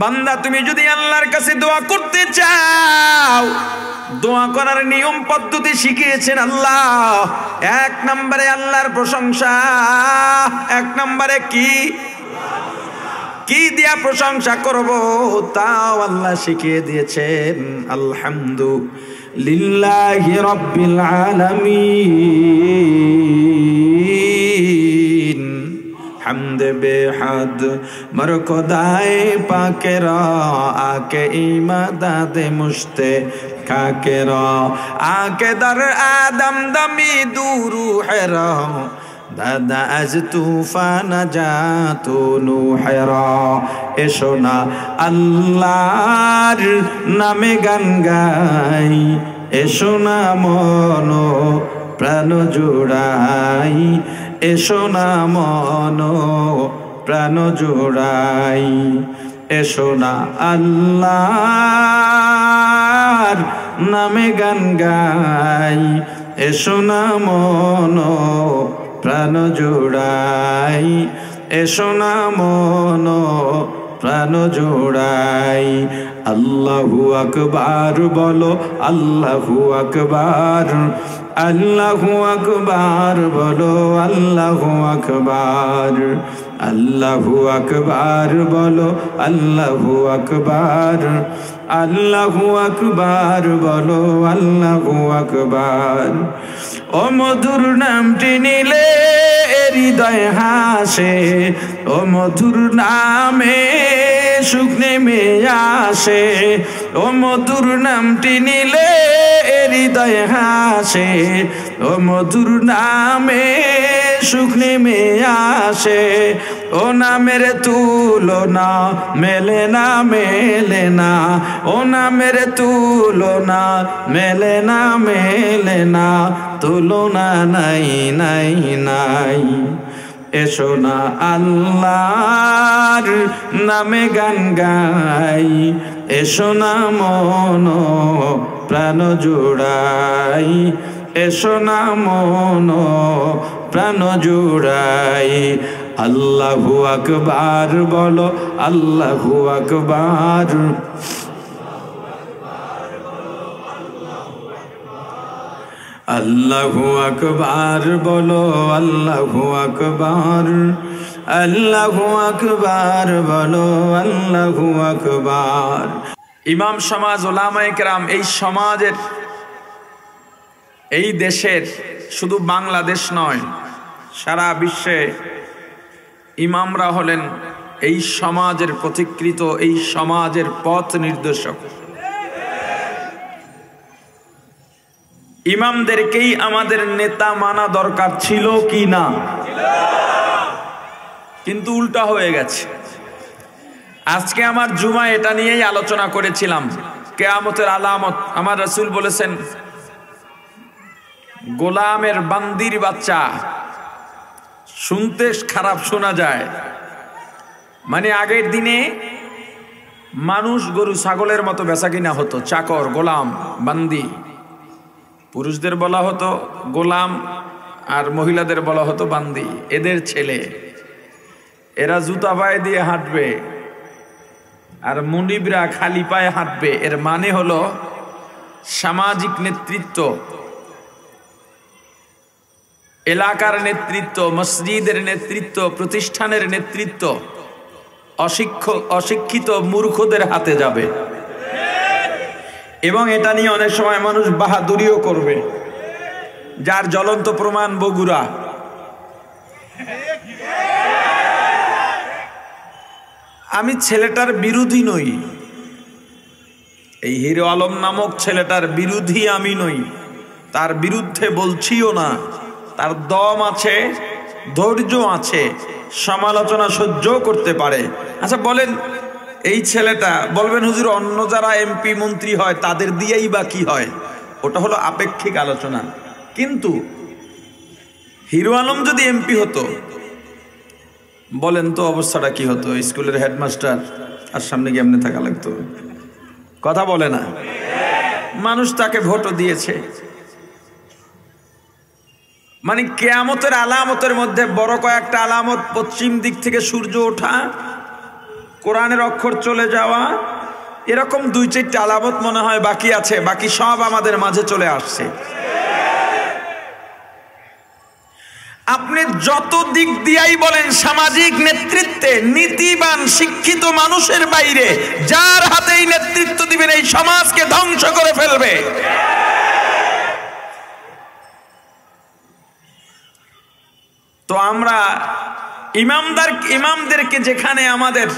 বান্দা তুমি যদি আল্লাহর কাছে দোয়া করতে চাও, দোয়া করার নিয়ম পদ্ধতি শিখিয়েছেন আল্লাহ। এক নম্বরে আল্লাহর প্রশংসা। এক নম্বরে কি দিয়া প্রশংসা করব তাও আল্লাহ শিখিয়ে দিয়েছেন। আলহামদুলিল্লাহি রাব্বিল আলামিন। হামদ বেহাদ মরকদায়ে পাকেরা আকে ইমাদাদে মুশতে কাকেরা আকে দর আদম দমি দুরু হেরা দাদা আজ তুফান জাতু নুহেরা। এসো না আল্লাহর নামে গান গাই, এসো না মন প্রাণ জোড়াই, এসো না মন প্রাণ জোড়াই। এসো না আল্লাহর নামে গান গাই, এসো না মন প্রাণ জোড়াই, এসো না মন প্রাণ জোড়াই। আল্লাহু আকবার বলো, আল্লাহু আকবার, আল্লাহু আকবার বলো, আল্লাহু আকবার, আল্লাহু আকবার বলো, আল্লাহু আকবার, আল্লাহু আকবার বলো, আল্লাহু আকবার। ও মধুর নামটি নিলে হৃদয় হাসে, ও মধুর নামে সুখ নেমে আসে, ও মধুর নামটি নিলে হৃদয় হাসে, ও মধুর নামে সুখ নেমে আসে। ও নামের তুলনা মেলে না, মেলে না, ও নামের তুলনা মেলে না, মেলে না, তুলনা নাই নাই নাই। এসো না আল্লাহর নামে গান গাই, এসো না মন প্রাণ জোড়াই, এসো না মন প্রাণ জোড়াই। আল্লাহু আকবার বলো, আল্লাহু আকবার, আল্লাহু আকবার বলো, আল্লাহু আকবার, আল্লাহু আকবার বলো, আল্লাহু আকবার। ইমাম সমাজ, ওলামায়ে কেরাম, এই সমাজের, এই দেশের, শুধু বাংলাদেশ নয় সারা বিশ্বে ইমামরা হলেন এই সমাজের পথিকৃত, এই সমাজের পথ নির্দেশক। ইমামদেরকেই আমাদের নেতা মানা দরকার ছিল কি না? কিন্তু উল্টা হয়ে গেছে। আজকে আমার জুমা এটা নিয়েই আলোচনা করেছিলাম, কিয়ামতের আলামত। আমার রাসূল বলেছেন, গোলামের বান্দির বাচ্চা। শুনতে খারাপ শোনা যায়, মানে আগের দিনে মানুষ গরু ছাগলের মতো বেচা কিনা হতো, চাকর, গোলাম, বান্দি। পুরুষদের বলা হতো গোলাম আর মহিলাদের বলা হতো বান্দি। এদের ছেলে, এরা জুতা পায়ে দিয়ে হাঁটবে আর মুনিবরা খালি পায়ে হাঁটবে। এর মানে হলো সামাজিক নেতৃত্ব, এলাকার নেতৃত্ব, মসজিদের নেতৃত্ব, প্রতিষ্ঠানের নেতৃত্ব অশিক্ষিত মূর্খদের হাতে যাবে। এবং এটা নিয়ে অনেক সময় মানুষ বাহাদুরিও করবে, যার জ্বলন্ত প্রমাণ বগুড়া। আমি ছেলেটার বিরোধী নই, এই হিরো আলম নামক ছেলেটার বিরোধী আমি নই, তার বিরুদ্ধে বলছিও না। তার দম আছে, ধৈর্য আছে, সমালোচনা সহ্য করতে পারে। আচ্ছা বলেন, এই ছেলেটা, বলবেন হুজুর অন্য যারা এমপি মন্ত্রী হয় তাদের দিয়েই বা কি হয়? ওটা হলো আপেক্ষিক আলোচনা। কিন্তু হিরো আলম যদি এমপি হতো, বলেন তো অবস্থাটা কি হতো? স্কুলের হেডমাস্টার আর সামনে গিয়ে এমনি থাকা লাগতো। কথা বলে না? মানুষ তাকে ভোটও দিয়েছে। মানে কিয়ামতের আলামতের মধ্যে বড় কয়েকটা আলামত, পশ্চিম দিক থেকে সূর্য ওঠা, কোরআনের অক্ষর চলে যাওয়া, এরকম 2-4টা আলামত মনে হয় বাকি আছে, বাকি সব আমাদের মাঝে চলে আসছে। আপনি যত দিক দিয়াই বলেন, সামাজিক নেতৃত্বে নীতিবান শিক্ষিত মানুষের বাইরে যার হাতেই নেতৃত্ব দিবেন এই সমাজকে ধ্বংস করে ফেলবে। তো আমরা ইমামদেরকে যেখানে আমাদের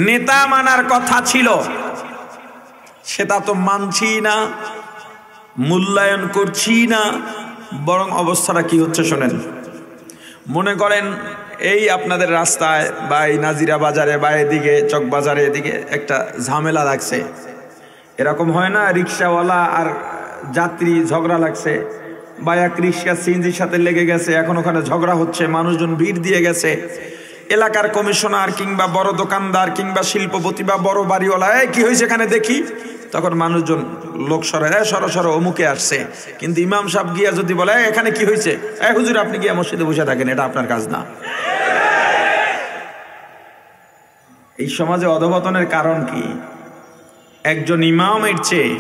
নেতা মানার কথা ছিল সেটা তো মানছি না, মূল্যায়ন করছি না, বরং অবস্থাটা কি হচ্ছে শোনেন। মনে করেন এই আপনাদের রাস্তায় বা এই নাজিরা বাজারে বা এদিকে চক বাজারে এদিকে একটা ঝামেলা লাগছে, এরকম হয় না? রিক্সাওয়ালা আর যাত্রী ঝগড়া লাগছে, বা এক রিক্সা সিএনজির সাথে লেগে গেছে, এখন ওখানে ঝগড়া হচ্ছে, মানুষজন ভিড় দিয়ে গেছে। এলাকার কমিশনার কিংবা বড় দোকানদার কিংবা শিল্পপতি বা বড় বাড়িওয়ালা, কি হয়েছে এখানে দেখি, তখন মানুষজন লোক সরো অমুকে আসছে। কিন্তু ইমাম সাহেব গিয়া যদি বলে এখানে কি হয়েছে, হুজুর আপনি গিয়া মসজিদে বসে থাকেন, এটা আপনার কাজ না। এই সমাজে অধঃপতনের কারণ কি? একজন ইমামের চেয়ে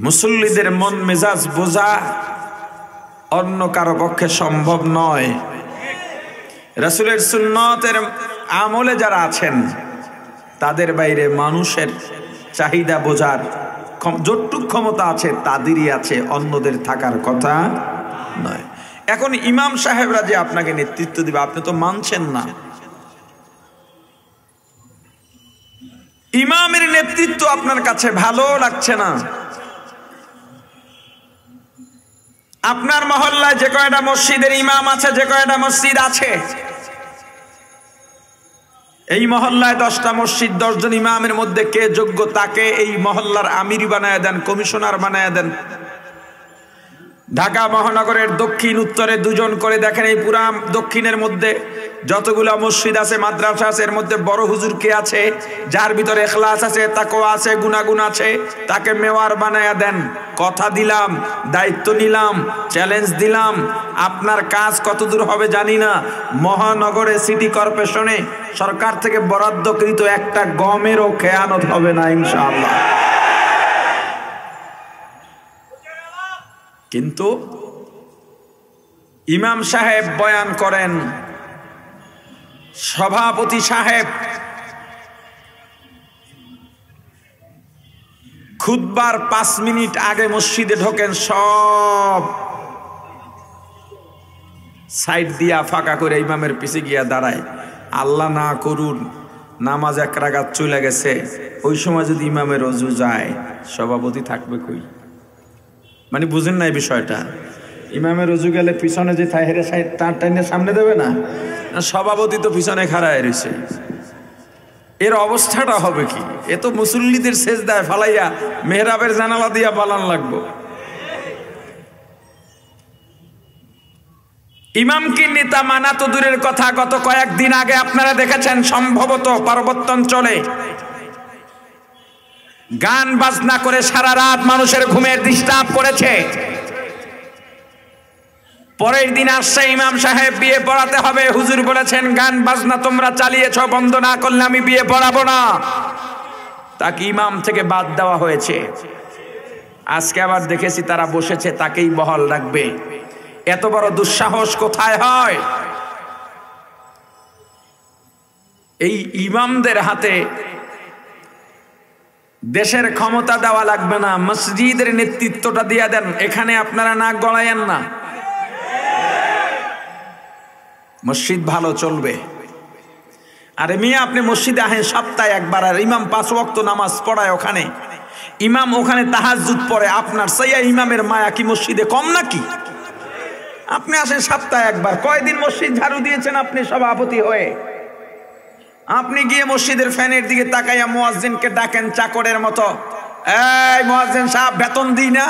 মুসল্লিদের মন মেজাজ বোঝা অন্য কারো পক্ষে সম্ভব নয়। রাসূলের সুন্নতের আমলে যারা আছেন তাদের বাইরে মানুষের চাহিদা বোঝার যতটুকু ক্ষমতা আছে তাদেরই আছে, অন্যদের থাকার কথা নয়। এখন ইমাম সাহেবরা যে আপনাকে নেতৃত্ব দিবে, আপনি তো মানছেন না। ইমামের নেতৃত্ব আপনার কাছে ভালো লাগছে না। আপনার মহল্লায় যে কয়টা মসজিদের ইমাম আছে, যে কয়টা মসজিদ আছে, এই মহল্লায় 10টা মসজিদ, 10 জন ইমামের মধ্যে কে যোগ্য তাকে এই মহল্লার আমির বানায় দেন, কমিশনার বানায় দেন। ঢাকা মহানগরের দক্ষিণ উত্তরে 2 জন করে দেখেন, এই পুরা দক্ষিণের মধ্যে যতগুলো মসজিদ আছে, মাদ্রাসা আছে, এর মধ্যে বড় হুজুর কে আছে, যার ভিতরে ইখলাস আছে, তাকওয়া আছে, গুনাহগুণ আছে, তাকে মেওয়ার বানায়া দেন। কথা দিলাম, দায়িত্ব নিলাম, চ্যালেঞ্জ দিলাম। আপনার কাজ কতদূর হবে জানি না, মহানগরে সিটি কর্পোরেশনে সরকার থেকে বরাদ্দকৃত একটা গমেরও খেয়ানত হবে না ইনশাআল্লাহ। কিন্তু ইমাম সাহেব বয়ান করেন, সভাপতি সাহেব খুতবার 5 মিনিট আগে মসজিদে ঢোকেন, সব সাইড দিয়া ফাঁকা করে ইমামের পিছে গিয়া দাঁড়ায়। আল্লাহ না করুন নামাজ 1 রাকাত চলে গেছে, ওই সময় যদি ইমামের ওযু যায়, সভাপতি থাকবে কই? মানে বুঝেন না এই বিষয়টা? ইমামের ওযু গেলে পিছনে যে থাহেরে সাইড তার টাইনে সামনে দেবে না, সভাপতি তো পিছনে খাড়ায় রয়েছে। এর অবস্থাটা হবে কি? এ তো মুসল্লিদের সেজদায় ফালাইয়া মেহরাবের জানালা দিয়া পালান লাগবো। ইমামকে নেতা মানা তো দূরের কথা, গত কয়েকদিন আগে আপনারা দেখেছেন সম্ভবত পার্বত্যাঞ্চলে গান বাজনা করে সারা রাত মানুষের ঘুমের ডিস্টার্ব করেছে। পরের দিন আসছে ইমাম সাহেব বিয়ে পড়াতে হবে, হুজুর বলেছেন গান বাজনা তোমরা চালিয়েছ, বন্ধ না করলে আমি বিয়ে পড়াবো না। তাকে ইমাম থেকে বাদ দেওয়া হয়েছে। আজকে আবার দেখেছি তারা বসেছে তাকেই বহাল রাখবে। এত বড় দুঃসাহস কোথায় হয়? এই ইমামদের হাতে দেশের ক্ষমতা দেওয়া লাগবে না, মসজিদের নেতৃত্বটা দিয়ে দেন, এখানে আপনারা নাক গলায়েন না। মসজিদ ভালো চলবে। আরে মিয়া আপনি মসজিদে আহেন সপ্তাহে একবার, আর ইমাম 5 ওয়াক্ত নামাজ পড়ায় ওখানে, ইমাম ওখানে তাহাজ্জুদ পড়ে, আপনার সাইয়া ইমামের মায়া কি মসজিদে কম নাকি? আপনি আসেন সপ্তাহে একবার, কয়দিন মসজিদ ঝাড়ু দিয়েছেন আপনি সভাপতি হয়ে? আপনি গিয়ে মসজিদের ফ্যানের দিকে তাকাইয়া মুয়াজ্জিনকে ডাকেন চাকরের মতো, এই মুয়াজ্জিন সাহেব বেতন দিই না?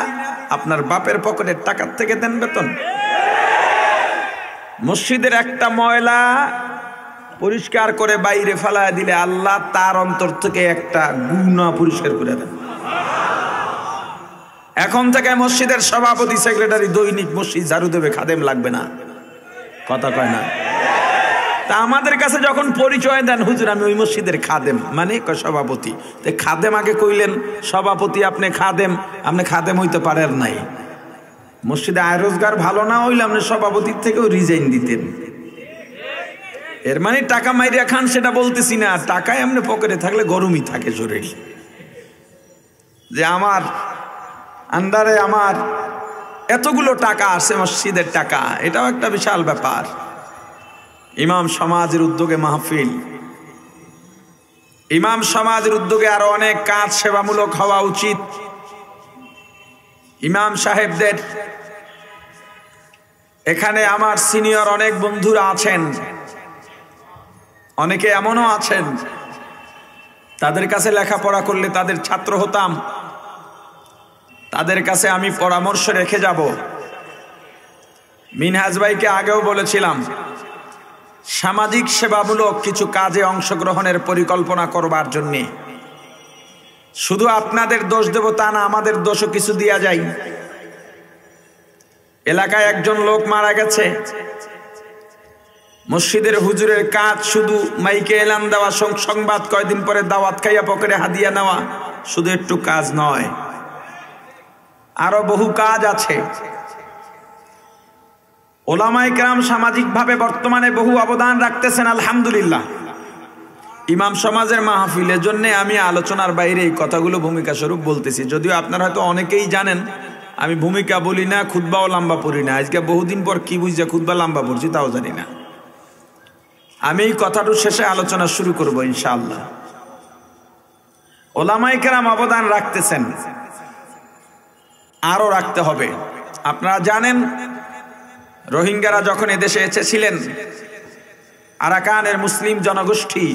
আপনার বাপের পকেটের টাকার থেকে দেন বেতন? মসজিদের একটা ময়লা পরিষ্কার করে বাইরে ফেলায় দিলে আল্লাহ তার অন্তর থেকে একটা গুনাহ পরিষ্কার করে দেন। এখন থেকে মসজিদের সভাপতি সেক্রেটারি দৈনিক মসজিদ ঝাড়ু দেবে, খাদেম লাগবে না। কথা কয় না? তা আমাদের কাছে যখন পরিচয় দেন, হুজুর আমি ওই মসজিদের খাদেম, মানে সভাপতি। তো খাদেম আগে কইলেন, সভাপতি আপনি খাদেম হইতে পারেন নাই। মসজিদে আয় রোজগার ভালো না হইলে আপনি সভাপতির থেকেও রিজাইন দিতেন। এর মানে টাকা মাইরিয়া খান সেটা বলতেছি না, টাকায় আপনি পকেটে থাকলে গরমই থাকে শরীর, যে আমার আন্ডারে আমার এতগুলো টাকা আছে, মসজিদের টাকা, এটাও একটা বিশাল ব্যাপার। ইমাম সমাজের উদ্যোগে মাহফিল, ইমাম সমাজের উদ্যোগে আরো অনেক কাজ সেবামূলক হওয়া উচিত। ইমাম সাহেবদের এখানে আমার সিনিয়র অনেক বন্ধুরা আছেন, অনেকে এমনও আছেন তাদের কাছে লেখাপড়া করলে তাদের ছাত্র হতাম, তাদের কাছে আমি পরামর্শ রেখে যাব। মিনহাজ ভাইকে আগেও বলেছিলাম, সামাজিক সেবামূলক কিছু কাজে অংশগ্রহণের পরিকল্পনা করবার জন্যে। শুধু আপনাদের দোষ দেব তা না, আমাদের দোষও কিছু দেয়া যায়। এলাকায় একজন লোক মারা গেছে, মসজিদের হুজুরের কাজ শুধু মাইকে এলান দেওয়া, সংবাদ, কয়দিন পরে দাওয়াত খাইয়া পকেটে হাদিয়া নেওয়া শুধু একটু কাজ নয়, আরো বহু কাজ আছে। ওলামায়ে কেরাম সামাজিকভাবে বর্তমানে বহু অবদান রাখতেছেন, আলহামদুলিল্লাহ। ইমাম সমাজের মাহফিলের জন্য আমি আলোচনার বাইরে এই কথাগুলো ভূমিকা স্বরূপ বলতেছি, যদিও আপনারা হয়তো অনেকেই জানেন আমি ভূমিকা বলি না, খুতবাও লম্বা পড়ি না। আজকে বহুদিন পর কি বুঝছে খুতবা লম্বা পড়ছি তাও জানি না। আমি এই কথাটার শেষে আলোচনা শুরু করব ইনশাআল্লাহ। ওলামায়ে কেরাম অবদান রাখতেছেন, আরো রাখতে হবে। আপনারা জানেন রোহিঙ্গারা যখন এদেশে এসেছিলেন, আরাকানের মুসলিম জনগোষ্ঠী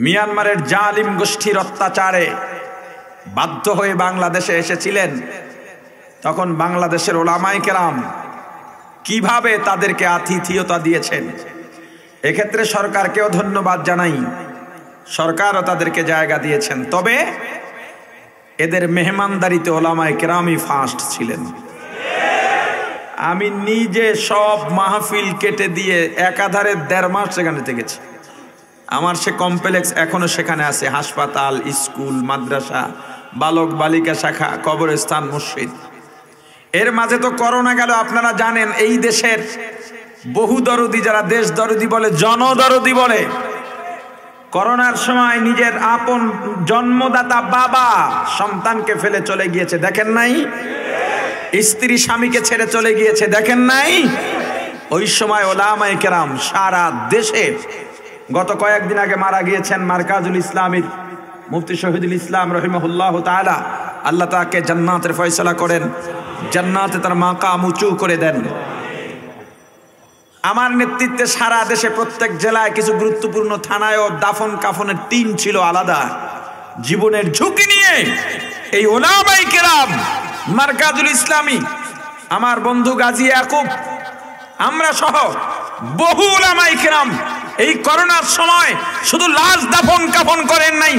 মিয়ানমারের জালিম গোষ্ঠীর অত্যাচারে বাধ্য হয়ে বাংলাদেশে এসেছিলেন, তখন বাংলাদেশের ওলামায়ে কেরাম কিভাবে তাদেরকে আতিথেয়তা দিয়েছেন, এক্ষেত্রে সরকারকেও ধন্যবাদ জানাই। সরকারও তাদেরকে জায়গা দিয়েছেন, তবে এদের মেহমানদারিতে ওলামায়ে কেরামই ফার্স্ট ছিলেন। আমি নিজে সব মাহফিল কেটে দিয়ে একাধারে 1.5 মাস সেখানে থেকেছি। আমার সে কমপ্লেক্স এখনো সেখানে আছে, হাসপাতাল, স্কুল, মাদ্রাসা, বালক বালিকা শাখা, কবরস্থান, মসজিদ। এর মাঝে তো করোনা গেল, আপনারা জানেন এই দেশের বহু দরদি, যারা দেশ দরদি বলে, জনদরদি বলে, করোনার সময় নিজের আপন জন্মদাতা বাবা সন্তানকে ফেলে চলে গিয়েছে, দেখেন নাই? স্ত্রী স্বামীকে ছেড়ে চলে গিয়েছে, দেখেন নাই? ওই সময় ওলামায়ে কেরাম সারা দেশে, গত কয়েকদিন আগে মারা গিয়েছেন মারকাজুল ইসলামের মুফতি শহীদুল ইসলাম রহিমাহুল্লাহ তাআলা, আল্লাহ তাকে জান্নাতের ফয়সালা করেন, জান্নাতে তার মাকাম উঁচু করে দেন। আমার নেতৃত্বে সারা দেশে প্রত্যেক জেলায় কিছু গুরুত্বপূর্ণ থানায় ও দাফন কাফনের টিম ছিল আলাদা। জীবনের ঝুঁকি নিয়ে এই ওলামায়ে কেরাম, মারকাজুল ইসলামী, আমার বন্ধু গাজী ইয়াকুব, আমরা সহ বহু ওলামায়ে কেরাম এই করোনার সময় শুধু লাশ দাফন কাফন করেন নাই,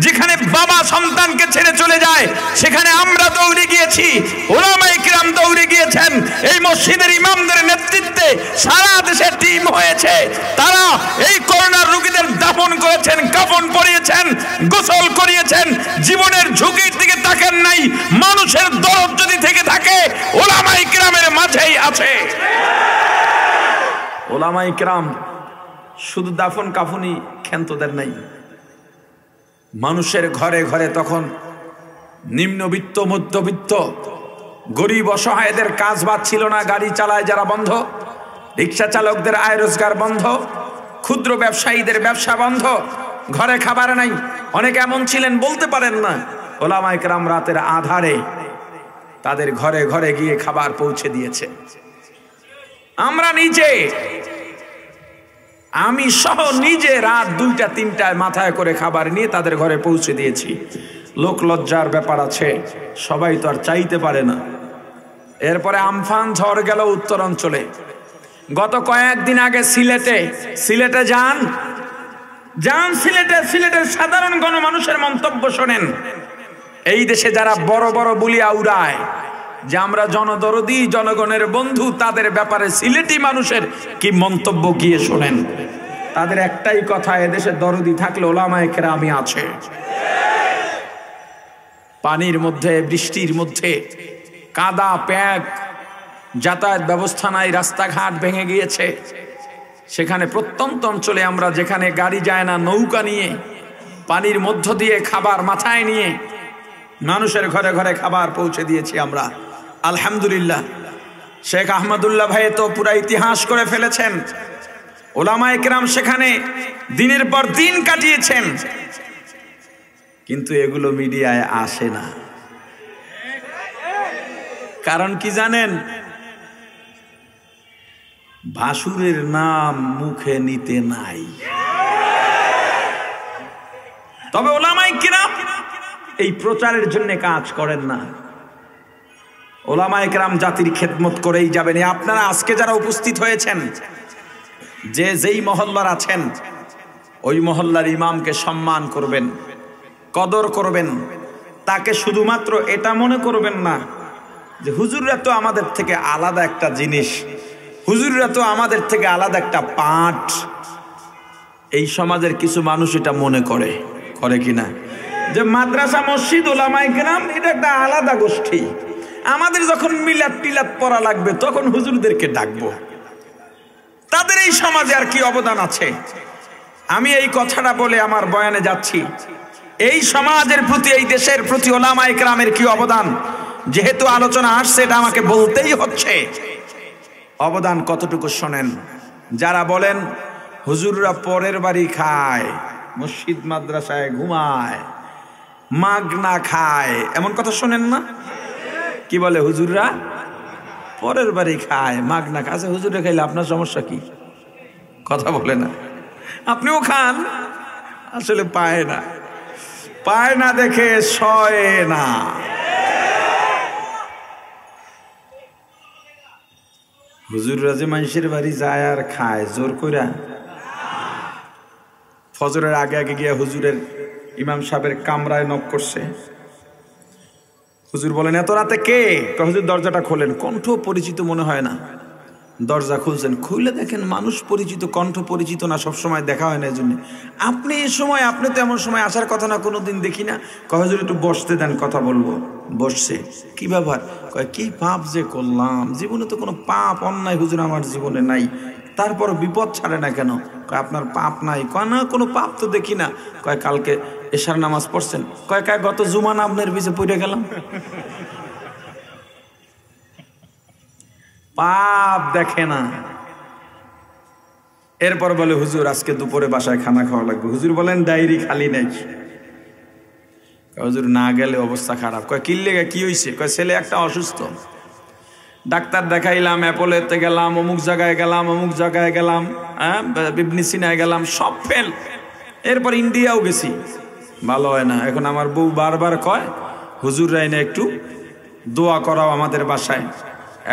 যেখানে বাবা সন্তানকে ছেড়ে চলে যায় সেখানে আমরা দৌড়ে গিয়েছি, ওলামায়ে কেরাম দৌড়ে গিয়েছেন। এই মসজিদের ইমামদের নেতৃত্বে সারা দেশে টিম হয়েছে, তারা এই করোনার রোগীদের দাফন করেছেন, কাফন পরিয়েছেন, গোসল করিয়েছেন। জীবনের ঝুঁকির দিকে তাকান নাই। মানুষের দরদ যদি থেকে থাকে ওলামায়ে কেরামের মাঝেই আছে। ওলামায়ে কেরাম শুধু দাফন কাফনি ক্ষান্তদের নাই, মানুষের ঘরে ঘরে তখন নিম্নবিত্ত, মধ্যবিত্ত, গরিব অসহায়দের কাজ বাদ ছিল না। গাড়ি চালায় যারা বন্ধ, রিক্সা চালকদের আয় রোজগার বন্ধ, ক্ষুদ্র ব্যবসায়ীদের ব্যবসা বন্ধ, ঘরে খাবার নাই। অনেকে এমন ছিলেন বলতে পারেন না, ওলামায়ে কেরাম রাতের আধারে তাদের ঘরে ঘরে গিয়ে খাবার পৌঁছে দিয়েছে। আমরা নিজে, আমি সহ নিজে রাত 2টা 3টায় মাথায় করে খাবার নিয়ে তাদের ঘরে পৌঁছে দিয়েছি। লোক লজ্জার ব্যাপার আছে, সবাই তো আর চাইতে পারে না। এরপরে আমফান ঝড় গেল উত্তরাঞ্চলে। গত কয়েকদিন আগে সিলেটে যান, সিলেটের সাধারণ গণমানুষের মন্তব্য শোনেন। এই দেশে যারা বড় বড় বুলিয়া উড়ায়, যে আমরা জনদরদি, জনগণের বন্ধু, তাদের ব্যাপারে সিলেটি মানুষের কি মন্তব্য গিয়ে শোনেন। তাদের একটাই কথা, এদেশে দরদি থাকলে ওলামায়ে কেরামি আছে। পানির মধ্যে, বৃষ্টির মধ্যে, কাদা প্যাক, যাতায়াত ব্যবস্থা নাই, রাস্তাঘাট ভেঙে গিয়েছে, সেখানে প্রত্যন্ত অঞ্চলে আমরা যেখানে গাড়ি যায় না, নৌকা নিয়ে পানির মধ্য দিয়ে খাবার মাথায় নিয়ে মানুষের ঘরে ঘরে খাবার পৌঁছে দিয়েছি আমরা, আলহামদুলিল্লাহ। শেখ আহমদুল্লাহ ভাই তো পুরা ইতিহাস করে ফেলেছেন। ওলামায়ে কেরাম সেখানে দিনের পর দিন কাটিয়েছেন, কিন্তু এগুলো মিডিয়ায় আসে না। কারণ কি জানেন? ভাসুরের নাম মুখে নিতে নাই। তবে ওলামায়ে কেরাম এই প্রচারের জন্য কাজ করেন না। ওলামায়ে কেরাম জাতির খেদমত করেই যাবেন। আপনারা আজকে যারা উপস্থিত হয়েছেন, যে যেই মহল্লার আছেন, ওই মহল্লার ইমামকে সম্মান করবেন, কদর করবেন। তাকে শুধুমাত্র এটা মনে করবেন না যে হুজুররা তো আমাদের থেকে আলাদা একটা জিনিস, হুজুররা তো আমাদের থেকে আলাদা একটা পাঠ। এই সমাজের কিছু মানুষ এটা মনে করে, করে কিনা, যে মাদ্রাসা, মসজিদ, ওলামায়ে কেরাম এটা একটা আলাদা গোষ্ঠী। আমাদের যখন মিলাদ টিলাদ পড়া লাগবে তখন হুজুরদেরকে ডাকবো। তাদের এই সমাজে আর কি অবদান আছে? আমি এই কথাটা বলে আমার বয়ানে যাচ্ছি, এই সমাজের প্রতি, এই দেশের প্রতি ওলামায়ে কেরামের কি অবদান, যেহেতু আলোচনা আসছে এটা আমাকে বলতেই হচ্ছে। অবদান কতটুকু শোনেন। যারা বলেন হুজুররা পরের বাড়ি খায়, মসজিদ মাদ্রাসায় ঘুমায়, মাগনা খায়, এমন কথা শোনেন না? কি বলে? হুজুররা পরের বাড়ি খায়, মাগনা খায়। আচ্ছা, হুজুরে খাইলে আপনার সমস্যা কি? কথা বলে না। আপনিও খান, আসলে পায় না, পায় না দেখে সয় না। হুজুররা যে মানুষের বাড়ি যায় আর খায় জোর কইরা, ফজরের আগে আগে গিয়া হুজুরের, ইমাম সাহেবের কামরায় নক করছে। হুজুর বলেন, এত রাতে কে? হুজুর দরজাটা খোলেন। কণ্ঠ পরিচিত মনে হয় না, দরজা খুলছেন। খুলে দেখেন মানুষ পরিচিত, কণ্ঠ পরিচিত না, সবসময় দেখা হয় না। এই জন্য আপনি এই সময়, আপনি তো এমন সময় আসার কথা না, কোনোদিন দেখি না। হুজুর একটু বসতে দেন, কথা বলবো। বসছে। কি ব্যাপার? কয় কি পাপ যে করলাম, জীবনে তো কোনো পাপ অন্যায় হুজুর আমার জীবনে নাই, তারপর বিপদ ছাড়ে না কেন? কয় আপনার পাপ নাই? কয় না, কোনো পাপ তো দেখি না। কয় কালকে এশার নামাজ পড়ছেন? কয় কয় গত জুমান আপনার পিছে পড়ে গেলাম। পাপ দেখে না। এরপর বলে হুজুর আজকে দুপুরে বাসায় খানা খাওয়া লাগবে। হুজুর বলেন ডায়েরি খালি নাই। হুজুর না গেলে অবস্থা খারাপ। কয় কি লেগে, কি হয়েছে? কয় ছেলে একটা অসুস্থ, ডাক্তার দেখাইলাম, অ্যাপোলোতে গেলাম, অমুক জায়গায় গেলাম, অমুক জায়গায় গেলাম, হ্যাঁ ইবনে সিনায় গেলাম, সব ফেল। এরপর ইন্ডিয়াও গেছি, ভালো হয় না। এখন আমার বউ বারবার কয় হুজুররা এনে একটু দোয়া করাও আমাদের বাসায়।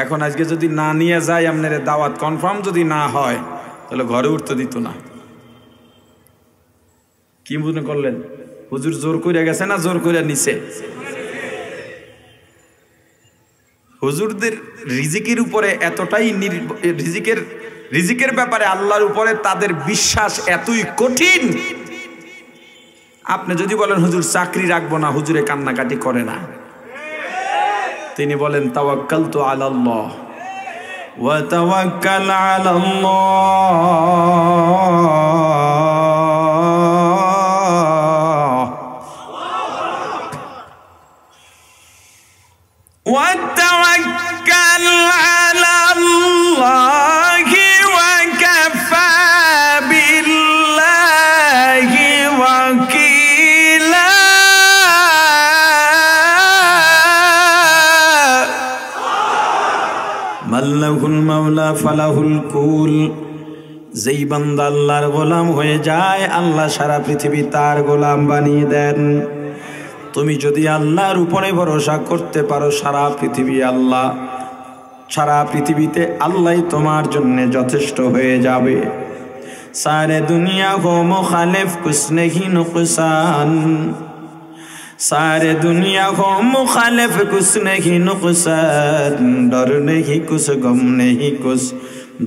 এখন আজকে যদি না নিয়ে যাই, আপনার দাওয়াত কনফার্ম যদি না হয়, তাহলে ঘরে উঠতে দিত না। কি মনে করলেন? হুজুর জোর করে গেছে না জোর করে নিছে? হুজুরদের রিজিকের উপরে এতটাই রিজিকের ব্যাপারে আল্লাহর উপরে তাদের বিশ্বাস এতই কঠিন। আপনি যদি বলেন হুজুর চাকরি রাখবো না, হুজুরে কান্নাকাটি করে না। তিনি বলেন তাওয়াক্কালতু আলাল্লাহ ওয়া তাওয়াক্কাল আলাল্লাহ ওয়া তাওয়াক্কাল আলাল্লাহি ওয়া কাফা বিল্লাহি ওয়াকিলা। মাল্লাহুল মাওলা ফালাহুল কুল। যেই বান্দা আল্লাহর গোলাম হয়ে যায়, আল্লাহ সারা পৃথিবী তার গোলাম বানিয়ে দেন। তুমি যদি আল্লাহর উপরে ভরসা করতে পারো, সারা পৃথিবী আল্লাহ, সারা পৃথিবীতে আল্লাহই তোমার জন্য যথেষ্ট হয়ে যাবে। সারে দুনিয়া গো মুখালিফ কুছ নেহি নুকসান, सारे दुनिया को मुखालिफ कुछ नहीं नुकसान, डर नहीं कुछ गम नहीं कुछ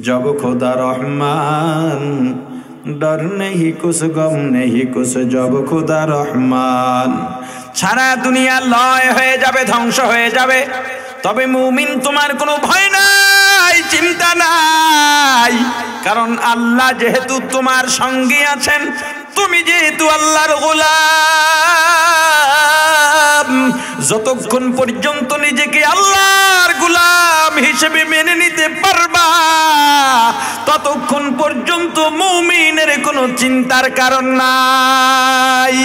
जब खुदा रहमान, डर नहीं कुछ गम नहीं कुछ जब खुदा रहमान। সারা দুনিয়া লয় হয়ে যাবে, ধ্বংস হয়ে যাবে, তবে মুমিন তোমার কোনো ভয় নাই, চিন্তা নাই, কারণ আল্লাহ যেহেতু তোমার সঙ্গে আছেন, তুমি যেহেতু আল্লাহর গোলাম, যতক্ষণ পর্যন্ত নিজেকে আল্লাহর গোলাম হিসেবে মেনে নিতে পারবা, ততক্ষণ পর্যন্ত মুমিনের কোনো চিন্তার কারণ নাই।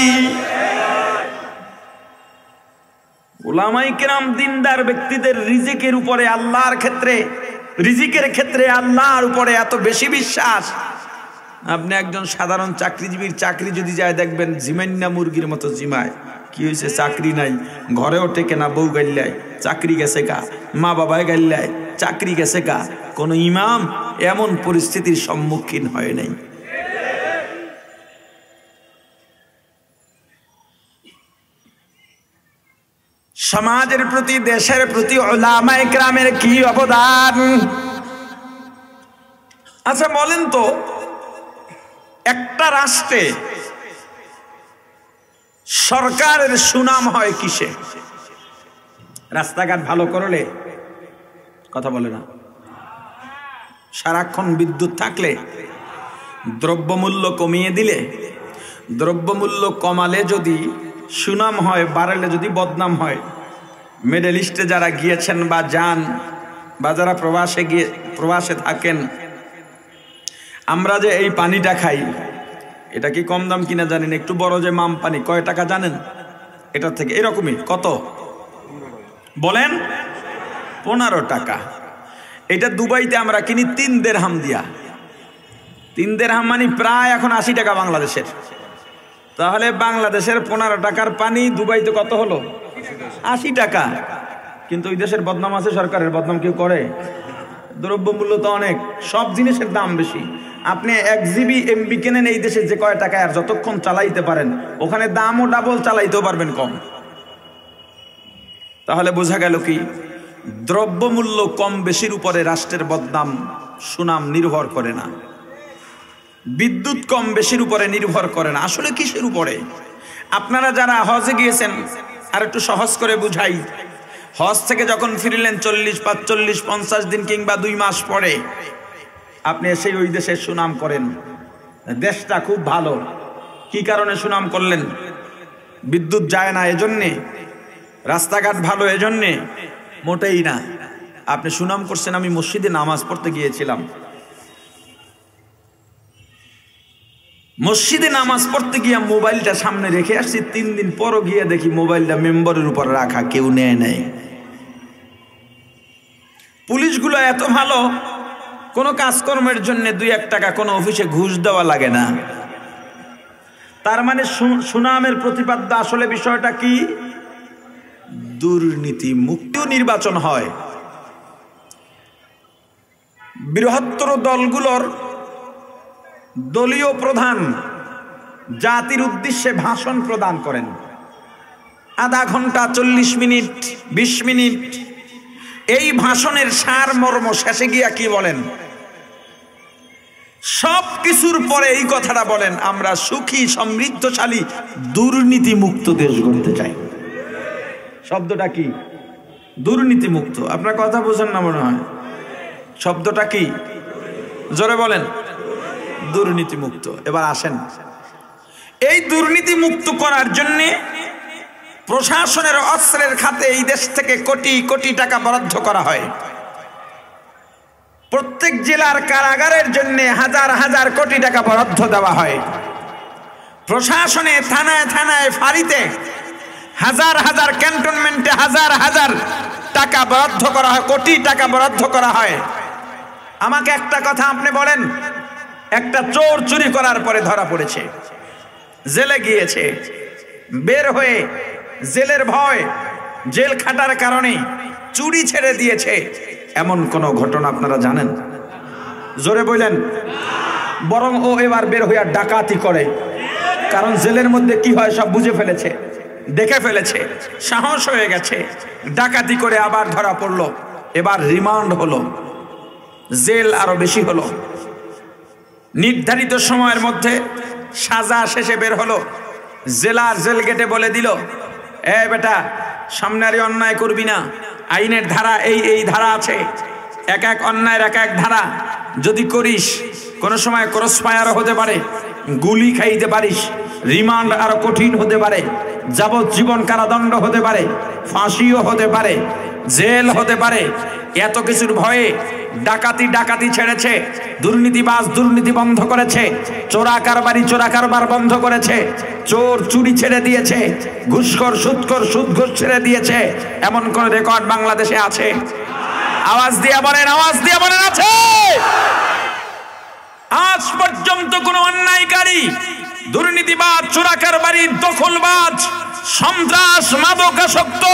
উলামায়ে কেরাম দিনদার ব্যক্তিদের রিজিকের উপরে আল্লাহর ক্ষেত্রে, রিজিকের ক্ষেত্রে আল্লাহর উপরে এত বেশি বিশ্বাস। আপনি একজন সাধারণ চাকরিজীবীর চাকরি যদি যায় দেখবেন জিমাইন্না মুরগির মতো জিমায়, কি হয়েছে চাকরি নাই, ঘরেও টেকে না, বউ গাইল্লায় চাকরি গেছে কা, মা বাবায় গাইল্লায় চাকরি গেছে কা। কোন ইমাম এমন পরিস্থিতির সম্মুখীন হয় নাই। সমাজের প্রতি, দেশের প্রতি উলামায়ে কেরামের কি অবদান। আচ্ছা বলেন তো, একটা রাষ্ট্রে সরকারের সুনাম হয় কিসে? রাস্তাঘাট ভালো করলে? কথা বলে না। সারাক্ষণ বিদ্যুৎ থাকলে? দ্রব্যমূল্য কমিয়ে দিলে? দ্রব্যমূল্য কমালে যদি সুনাম হয়, বাড়ালে যদি বদনাম হয়। মিডল ইস্টে যারা গিয়েছেন বা যান, বা যারা প্রবাসে থাকেন, আমরা যে এই পানিটা খাই, এটা কি কম দাম কিনা জানেন? একটু বড় যে মাম পানি কয় টাকা জানেন? এটা থেকে এরকমই কত বলেন? 15 টাকা। এটা দুবাইতে আমরা কিনি 3 দিরহাম দিয়া। 3 দিরহাম মানে প্রায় এখন 80 টাকা বাংলাদেশের। তাহলে বাংলাদেশের 15 টাকার পানি দুবাইতে কত হলো? 80 টাকা। কিন্তু ওই দেশের বদনাম আছে, সরকারের বদনাম কেউ করে? দ্রব্যমূল্য তো অনেক, সব জিনিসের দাম বেশি। আপনি 1 GB MB কেনেন এই দেশে যে কয় টাকায়, আর যতক্ষণ চালাইতে পারেন ওখানে দামও ডাবল, চালাইতেও পারবেন কম। তাহলে বোঝা গেল কি, দ্রব্যমূল্য কম বেশির উপরে রাষ্ট্রের বদনাম সুনাম নির্ভর করে না। বিদ্যুৎ কম বেশির উপরে নির্ভর করে না। আসলে কিসের উপরে? আপনারা যারা হজে গিয়েছেন, আর একটু সহজ করে বুঝাই, হজ থেকে যখন ফিরলেন 40, 45, 50 দিন কিংবা 2 মাস পরে আপনি এসে ওই দেশের সুনাম করেন, দেশটা খুব ভালো। কি কারণে সুনাম করলেন? বিদ্যুৎ যায় না এজন্যে? রাস্তাঘাট ভালো এজন্যে? মোটেই না। আপনি সুনাম করছেন আমি মসজিদে নামাজ পড়তে গিয়েছিলাম, মসজিদে নামাজ পড়তে গিয়ে মোবাইলটা সামনে রেখে আসছি, 3 দিন পরও গিয়ে দেখি মোবাইলটা মেম্বারের উপর রাখা, কেউ নেয় নাই। পুলিশগুলো এত ভালো, কোনো কাজকর্মের জন্য 2-1 টাকা কোনো অফিসে ঘুষ দেওয়া লাগে না। তার মানে সুনামের প্রতিপাদ্য আসলে বিষয়টা কি? দুর্নীতি মুক্ত নির্বাচন হয়। বৃহত্তর দলগুলোর দলীয় প্রধান জাতির উদ্দেশ্যে ভাষণ প্রদান করেন, আধা ঘন্টা, 40 মিনিট, 20 মিনিট। এই ভাষণের সার মর্ম শেষে গিয়া কি বলেন? সব কিছুর পরে এই কথাটা বলেন, আমরা সুখী, সমৃদ্ধশালী, দুর্নীতি মুক্ত দেশ গড়তে চাই। শব্দটা কি? দুর্নীতি মুক্ত। আপনার কথা বোঝেন না মনে হয়। শব্দটা কি? জোরে বলেন। দুর্নীতি মুক্ত। এবার আসেন, এই দুর্নীতি মুক্ত করার জন্য প্রশাসনের অস্ত্রের খাতে এই দেশ থেকে কোটি কোটি টাকা বরাদ্দ করা হয়। প্রত্যেক জেলার কারাগারের জন্য হাজার হাজার কোটি টাকা বরাদ্দ দেওয়া হয়। প্রশাসনে থানায় থানায় ফাঁড়িতে হাজার হাজার, ক্যান্টনমেন্টে হাজার হাজার টাকা বরাদ্দ করা হয়, কোটি টাকা বরাদ্দ করা হয়। আমাকে একটা কথা আপনি বলেন, একটা চোর চুরি করার পরে ধরা পড়েছে, জেলে গিয়েছে, বের হয়ে জেলের ভয়, জেল খাটার কারণে চুরি ছেড়ে দিয়েছে, এমন কোন ঘটনা আপনারা জানেন? জোরে বলেন। বরং ও এবার বের হইয়া ডাকাতি করে, কারণ জেলের মধ্যে কি হয় সব বুঝে ফেলেছে। দেখে ফেলেছে, সাহস হয়ে গেছে, ডাকাতি করে আবার ধরা পড়লো, এবার রিমান্ড হলো, জেল আরো বেশি হলো। নির্ধারিত সময়ের মধ্যে সাজা শেষে বের হলো, জেলার জেল গেটে বলে দিল, এ বেটা, সামনে আর অন্যায় করবি না, আইনের ধারা এই ধারা আছে, এক এক অন্যায়ের এক এক ধারা, যদি করিস কোনো সময় ক্রস ফায়ারও হতে পারে, গুলি খাইতে পারিস, রিমান্ড আরো কঠিন হতে পারে, যাবজ্জীবন কারাদণ্ড হতে পারে, ফাঁসিও হতে পারে, জেল হতে পারে। এত কিছুর ভয়ে ডাকাতি ছেড়েছে, দুর্নীতিবাজ দুর্নীতি বন্ধ করেছে, চোরা কারবার বন্ধ করেছে, চোর চুরি ছেড়ে দিয়েছে, ঘুষখোর সুদ ঘুষ ছেড়ে দিয়েছে। এমন কোন রেকর্ড বাংলাদেশে আছে? আওয়াজ দিয়ে বলেন আছে? আজ পর্যন্ত কোন অন্যায়কারী, দুর্নীতিবাজ, চোরা কারবারি, দখলবাজ, সন্ত্রাস, মাদকাসক্ত,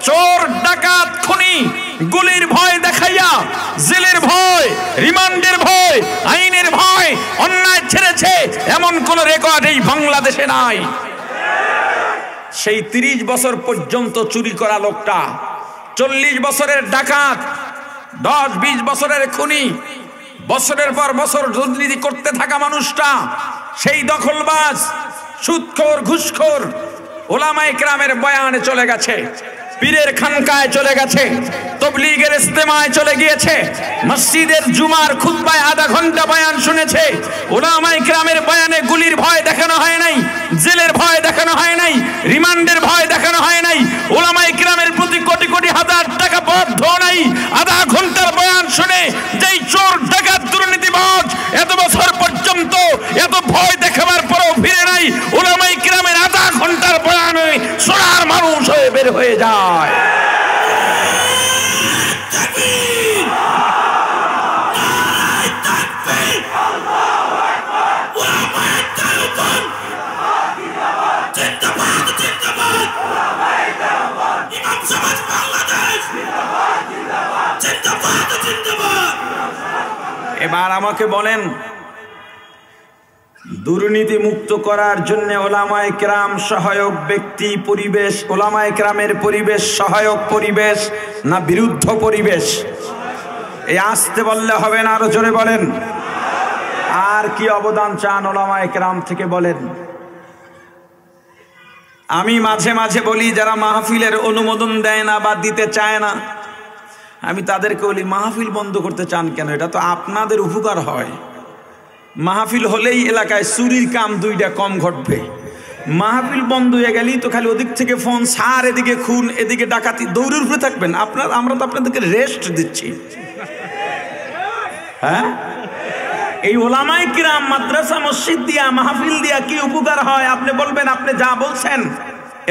চোর, ডাকাত, খুনি গুলির ভয় দেখাইয়া জেলের ভয়, রিমান্ডের ভয়, আইনের ভয় অন্যায় ছেড়েছে এমন কোন রেকর্ড এই বাংলাদেশে নাই। সেই 30 বছর পর্যন্ত চুরি করা লোকটা, 40 বছরের ডাকাত, 10-20 বছরের খুনি, বছরের পর বছর দুর্নীতি করতে থাকা মানুষটা, সেই দখলবাজ, সুদখোর, ঘুষখোর ওলামায়ে কেরামের বয়ানে চলে গেছে, পীরের খানকায় চলে গেছে, তবলিগের ইজতেমায় চলে গিয়েছে, মসজিদের জুমার খুতবায় আধা ঘন্টা বয়ান শুনেছে। ওলামায়ে কেরামের বয়ানে গুলির ভয় দেখানো হয় নাই, জেলের ভয় দেখানো হয় নাই, রিমান্ডের ভয় দেখানো হয় নাই, ওলামায়ে কেরামের প্রতি কোটি কোটি হাজার টাকা বরাদ্দ নাই। আধা ঘন্টার বয়ান শুনে যেই চোর, ডাকাত, দুর্নীতিবাজ এত বছর পর্যন্ত এত ভয় দেখাবার পরেও ফিরে নাই, ওলামায়ে কেরামের আধা ঘন্টার বয়ানে সোনার মানুষ হয়ে বের হয়ে যায়। এবার আমাকে বলেন, দুর্নীতি মুক্ত করার জন্য ওলামায়ে কেরাম সহায়ক ব্যক্তি, পরিবেশ, ওলামায়ে কেরামের পরিবেশ সহায়ক পরিবেশ না বিরুদ্ধ পরিবেশ? এই আসতে বললে হবে না, আরো জোরে বলেন। আর কি অবদান চান ওলামায়ে কেরাম থেকে বলেন? আমি মাঝে মাঝে বলি, যারা মাহফিলের অনুমোদন দেয় না বা দিতে চায় না, আমি তাদেরকে বলি, মাহফিল বন্ধ করতে চান কেন? এটা তো আপনাদের উপকার হয়। মাহফিল হলেই এলাকায় চুরির কাম 2টা কম ঘটবে। মাহফিল বন্ধ হয়ে গেলেই তো খালি ওদিক থেকে ফোন, সার, এদিকে খুন, এদিকে ডাকাতি, দৌড়ের উপরে থাকবেন। আমরা তো আপনাদেরকে রেস্ট দিচ্ছি। হ্যাঁ, এই ওলামায়ে কিরাম, মাদ্রাসা, মসজিদ দিয়া, মাহফিল দিয়া কি উপকার হয়? আপনি বলবেন, আপনি যা বলছেন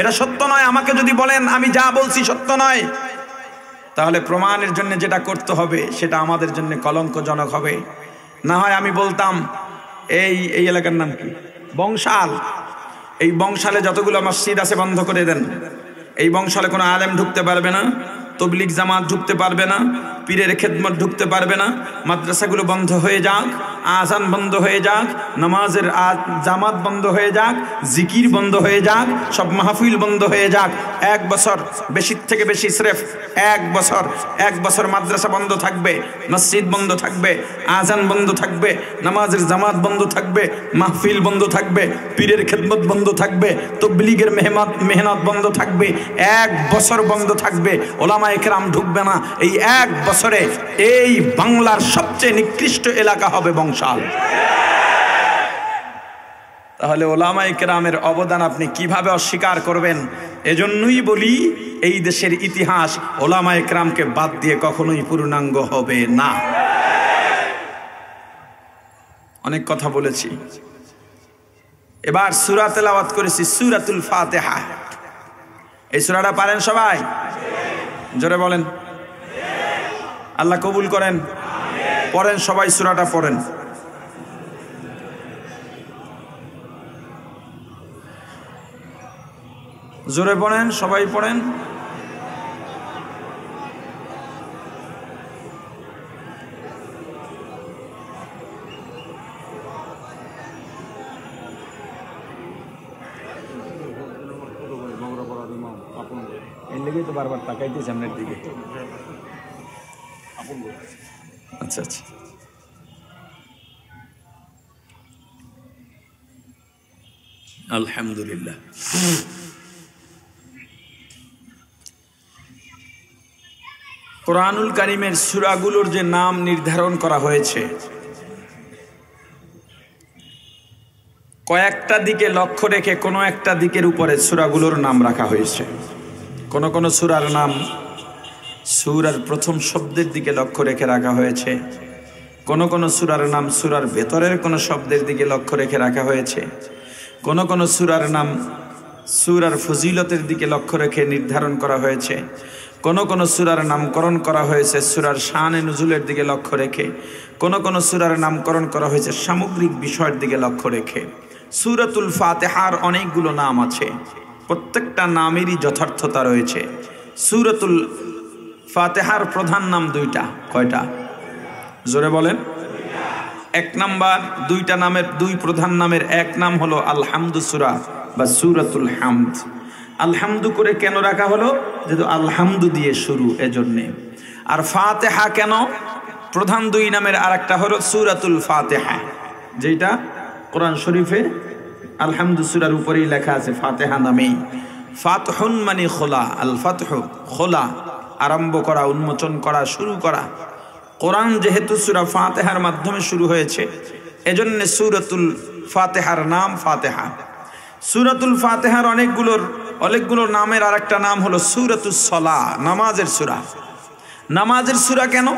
এটা সত্য নয়। আমাকে যদি বলেন আমি যা বলছি সত্য নয়, তাহলে প্রমাণের জন্য যেটা করতে হবে সেটা আমাদের জন্য কলঙ্কজনক হবে। না হয় আমি বলতাম, এই এলাকার নাম কি, বংশাল, এই বংশালে যতগুলো মসজিদ আছে বন্ধ করে দেন। এই বংশালে কোনো আলেম ঢুকতে পারবে না, তবলিগ জামাত ঢুকতে পারবে না, পীরের খেদমত ঢুকতে পারবে না, মাদ্রাসাগুলো বন্ধ হয়ে যাক, আজান বন্ধ হয়ে যাক, নামাজের জামাত বন্ধ হয়ে যাক, জিকির বন্ধ হয়ে যাক, সব মাহফিল বন্ধ হয়ে যাক। 1 বছর, বেশি থেকে বেশি স্রেফ 1 বছর মাদ্রাসা বন্ধ থাকবে, মসজিদ বন্ধ থাকবে, আজান বন্ধ থাকবে, নামাজের জামাত বন্ধ থাকবে, মাহফিল বন্ধ থাকবে, পীরের খেদমত বন্ধ থাকবে, তবলিগের মেহনত বন্ধ থাকবে। 1 বছর বন্ধ থাকবে, ওলামায়ে কেরাম ঢুকবে না। এই 1 বছরে এই বাংলার সবচেয়ে নিকৃষ্ট এলাকা হবে বংশাল। তাহলে ওলামায়ে কেরামের অবদান আপনি কিভাবে অস্বীকার করবেন? এজন্যই বলি, এই দেশের ইতিহাস ওলামায়ে কেরামকে বাদ দিয়ে কখনোই পূর্ণাঙ্গ হবে না। অনেক কথা বলেছি, এবার সূরা তেলাওয়াত করেছি, সূরাতুল ফাতিহা। এই সূরাটা পারেন সবাই? জোরে বলেন। আল্লাহ কবুল করেন। পড়েন সবাই, সূরাটা পড়েন। জোরে পড়েন, সবাই পড়েন। লেগেই তো বারবার তাকাইতে সামনের দিকে। আচ্ছা আচ্ছা, আলহামদুলিল্লাহ। কোরআনুল কারীমের সূরাগুলোর যে নাম নির্ধারণ করা হয়েছে, কয়েকটা দিকে লক্ষ্য রেখে কোনো একটা দিকের উপরে সূরাগুলোর নাম রাখা হয়েছে। কোন কোন সূরার নাম সূরার প্রথম শব্দের দিকে লক্ষ্য রেখে রাখা হয়েছে, কোন কোন সূরার নাম সূরার ভেতরের কোন শব্দের দিকে লক্ষ্য রেখে রাখা হয়েছে, কোন কোন সূরার নাম সূরার ফজিলতের দিকে লক্ষ্য রেখে নির্ধারণ করা হয়েছে, কোন কোন সূরার নামকরণ করা হয়েছে সূরার শানে নুজুলের দিকে লক্ষ্য রেখে, কোন কোন সূরার নামকরণ করা হয়েছে সামগ্রিক বিষয়ের দিকে লক্ষ্য রেখে। সূরাতুল ফাতিহার অনেকগুলো নাম আছে, প্রত্যেকটা নামেরই যথার্থতা রয়েছে। সূরাতুল ফাতিহার প্রধান নাম দুইটা। কয়টা? জোরে বলেন। এক নাম্বার, দুইটা নামের দুই প্রধান নামের এক নাম হলো আলহামদু সূরা বা সূরাতুল হামদ। আলহামদু করে কেন রাখা হলো? যেহেতু আলহামদু দিয়ে শুরু, এজন্যে। আর ফাতিহা কেন? প্রধান দুই নামের আরেকটা হলো সূরাতুল ফাতিহা, যেটা কোরআন শরীফে আলহামদু সূরার উপরেই লেখা আছে ফাতিহা নামেই। ফাতহুন মানে খোলা, আল ফাতহু খোলা, আরম্ভ করা, উন্মোচন করা, শুরু করা। কোরআন যেহেতু সূরা ফাতিহার মাধ্যমে শুরু হয়েছে, এজন্য সূরাতুল ফাতিহার নাম ফাতিহা। সূরাতুল ফাতিহার অনেকগুলো নামের আরেকটা নাম হলো সূরাতুস সালাহ, নামাজের সূরা। নামাজের সূরা কেন?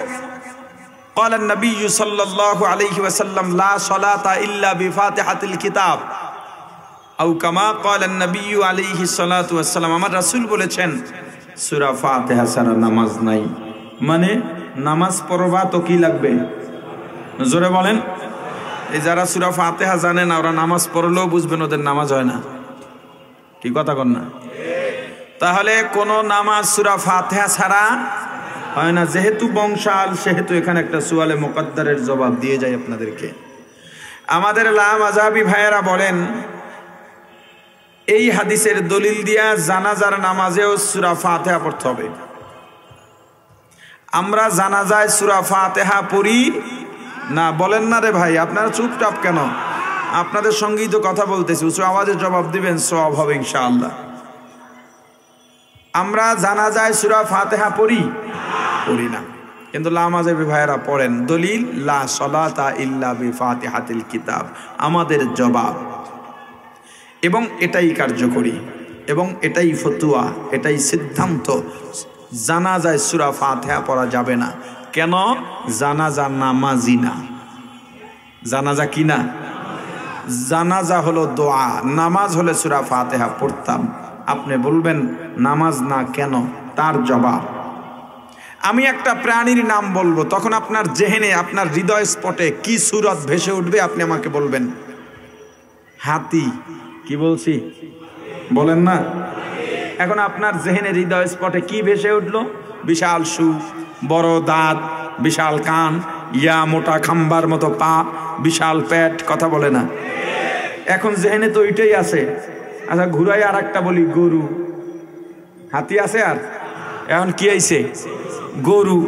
قال النبي صلى الله عليه وسلم لا صلاة إلا بفاتحة الكتاب أو كما قال النبي عليه الصلاة والسلام। আমার রাসূল বলেছেন সূরা ফাতিহা ছাড়া নামাজ নাই। মানে নামাজ পড়বা তো কি লাগবে? জোরে বলেন। এই যারা সূরা ফাতিহা জানে না, ওরা নামাজ পড়লেও বুঝবেন ওদের নামাজ হয় না। কি কথা কন না? তাহলে কোন নামাজ সূরা ফাতিহা ছাড়া হয় না। যেহেতু বংশাল, সেহেতু এখানে একটা সুয়ালে মুকদ্দারের জবাব দিয়ে যায় আপনাদেরকে। আমাদের লামাযাবি ভাইয়েরা বলেন এই হাদিসের দলিল দিয়া জানাজার নামাজেও সূরা ফাতিহা পড়তে হবে। আমরা জানাজায় সূরা ফাতিহা পড়ি না, বলেন না রে ভাই, আপনারা চুপচাপ কেন? আপনাদের সঙ্গেই তো কথা বলতেছি, উঁচু আওয়াজে জবাব দিবেন, সওয়াব হবে ইনশাআল্লাহ। আমরা জানাজায় সূরা ফাতিহা পড়ি না, কিন্তু লামাযাবি ভাইয়েরা পড়েন। দলিল লা সলাতা ইল্লা বিফাতিহাতিল কিতাব, আমাদের জবাব। এবং এটাই কার্যকরী এবং এটাই ফতুয়া, এটাই সিদ্ধান্ত। জানাজায় সূরা ফাতিহা পড়া যাবে না। কেন? জানাজা নামাজি না। জানাজা কি না? জানাজা হলো দোয়া, নামাজ হলে সূরা ফাতিহা পড়তাম। আপনি বলবেন নামাজ না কেন? তার জবাব, আমি একটা প্রাণীর নাম বলবো, তখন আপনার জেহেনে, আপনার হৃদয় স্পটে কি সূরত ভেসে উঠবে আপনি আমাকে বলবেন। হাতি, কি বলছি বলেন না? এখন আপনার জেহেনে হৃদয় স্পটে কি ভেসে উঠলো? বিশাল সুখ, বড় দাঁত, বিশাল কান, ইয়া মোটা খাম্বার মতো পা, বিশাল পেট, কথা বলে না? এখন জেহেনে তো ওইটাই আছে। আচ্ছা ঘুরাই আর একটা বলি, গরু। হাতি আছে আর এখন কি আইছে? গরু।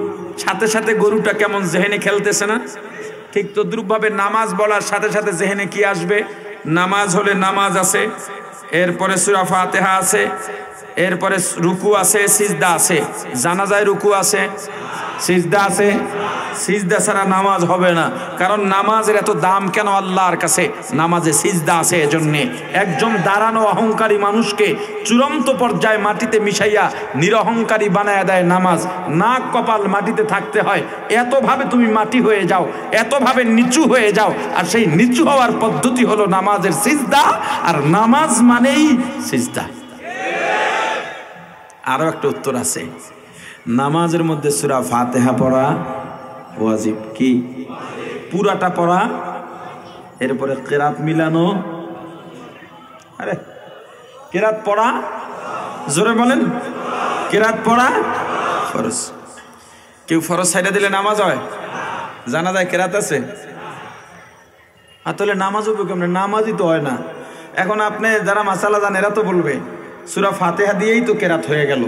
সাথে সাথে গরুটা কেমন জেহেনে খেলতেছে না? ঠিক তদ্রুপভাবে নামাজ বলার সাথে সাথে জেহেনে কি আসবে? নামাজ হলে নামাজ আছে, এরপরে সূরা ফাতিহা আছে, এরপরে রুকু আছে, সিজদা আছে। জানাজায় রুকু আছে, সিজদা আছে। সিজদা ছাড়া নামাজ হবে না। কারণ নামাজের এত দাম কেন আল্লাহর কাছে? নামাজে সিজদা আছে এজন্যে। একজন দাঁড়ানো অহংকারী মানুষকে চূড়ান্ত পর্যায়ে মাটিতে মিশাইয়া নিরহংকারী বানায় দেয় নামাজ। নাক কপাল মাটিতে থাকতে হয়, এতভাবে তুমি মাটি হয়ে যাও, এতভাবে নিচু হয়ে যাও। আর সেই নিচু হওয়ার পদ্ধতি হলো নামাজের সিজদা। আর নামাজ মানেই সিজদা। আরো একটা উত্তর আছে, নামাজের মধ্যে সূরা ফাতিহা পড়া ওয়াজিব। কি? পুরাটা পড়া, এরপরে কিরাত মিলানো। আরে কিরাত পড়া, জোরে বলেন, কিরাত পড়া ফরজ। কেউ ফরজ ছাইড়া দিলে নামাজ হয়? জানা যায় কিরাত আছে, আর তাহলে নামাজ হবে কেমন? নামাজই তো হয় না। এখন আপনি যারা মাসালা জানেন এরা তো বলবে সূরা ফাতিহা দিয়েই তো কিরাত হয়ে গেল।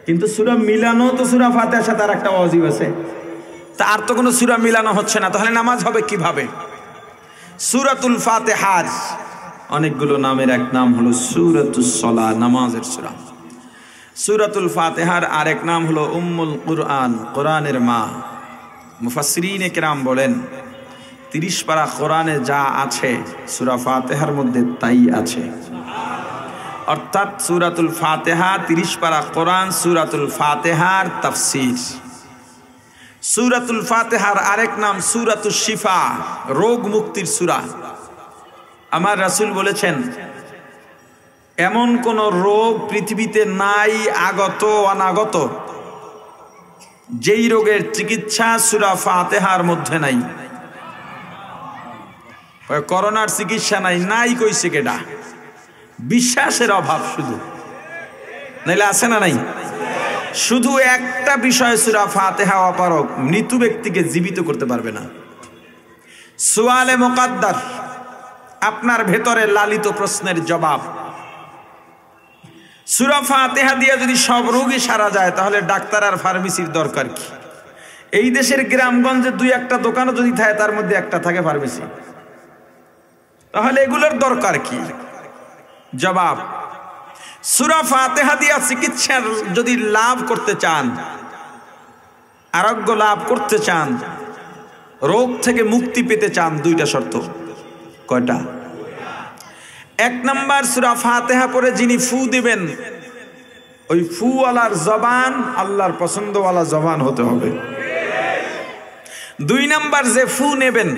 কিন্তু সূরা মিলানো তো সূরা ফাতিহার সাথে আর একটা ওয়াজিব আছে, তার তো কোনো সূরা মিলানো হচ্ছে না, তাহলে নামাজ হবে কিভাবে? সূরাতুল ফাতিহার অনেকগুলো নামের এক নাম হলো সূরাতুস সালাহ, নামাজের সূরা। সূরাতুল ফাতিহার আরেক নাম হলো উম্মুল কুরআন, কোরআনের মা। মুফাসসিরিনে কেরাম বলেন 30 পারা কোরআনে যা আছে সূরা ফাতিহার মধ্যে তাই আছে। অর্থাৎ সূরাতুল ফাতিহা 30 পারা কোরআন, সূরাতুল ফাতিহার তাফসীর। সূরাতুল ফাতিহার আরেক নাম সূরাতুশ শিফা, রোগ মুক্তির সূরা। আমার রাসূল বলেছেন এমন কোন রোগ পৃথিবীতে নাই, আগত অনাগত, যেই রোগের চিকিৎসা সূরা ফাতিহার মধ্যে নাই। করোনার চিকিৎসা নাই, নাই কইছে কেডা? বিশ্বাসের অভাব শুধু, নাইলে আছে না নাই? শুধু একটা বিষয় সূরা ফাতিহা অপারক, মৃত ব্যক্তিকে জীবিত করতে পারবে না। সুয়ালে মুকাদ্দার, আপনার ভেতরে লালিত প্রশ্নের জবাব। সূরা ফাতিহা দিয়ে যদি সব রোগী সারা যায় তাহলে ডাক্তার আর ফার্মেসির দরকার কি? এই দেশের গ্রামগঞ্জে 2-1টা দোকানও যদি থাকে তার মধ্যে একটা থাকে ফার্মেসি, তাহলে এগুলোর দরকার কি? জবাব, সূরা ফাতিহা দিয়া চিকিৎসার যদি লাভ করতে চান, আরোগ্য লাভ করতে চান, রোগ থেকে মুক্তি পেতে চান, 2টা শর্ত। কয়টা? 1 নাম্বার, সূরা ফাতিহা পড়ে যিনি ফু দিবেন ওই ফুওয়ালার জবান আল্লাহর পছন্দওয়ালা জবান হতে হবে। 2 নাম্বার, যে ফু নেবেন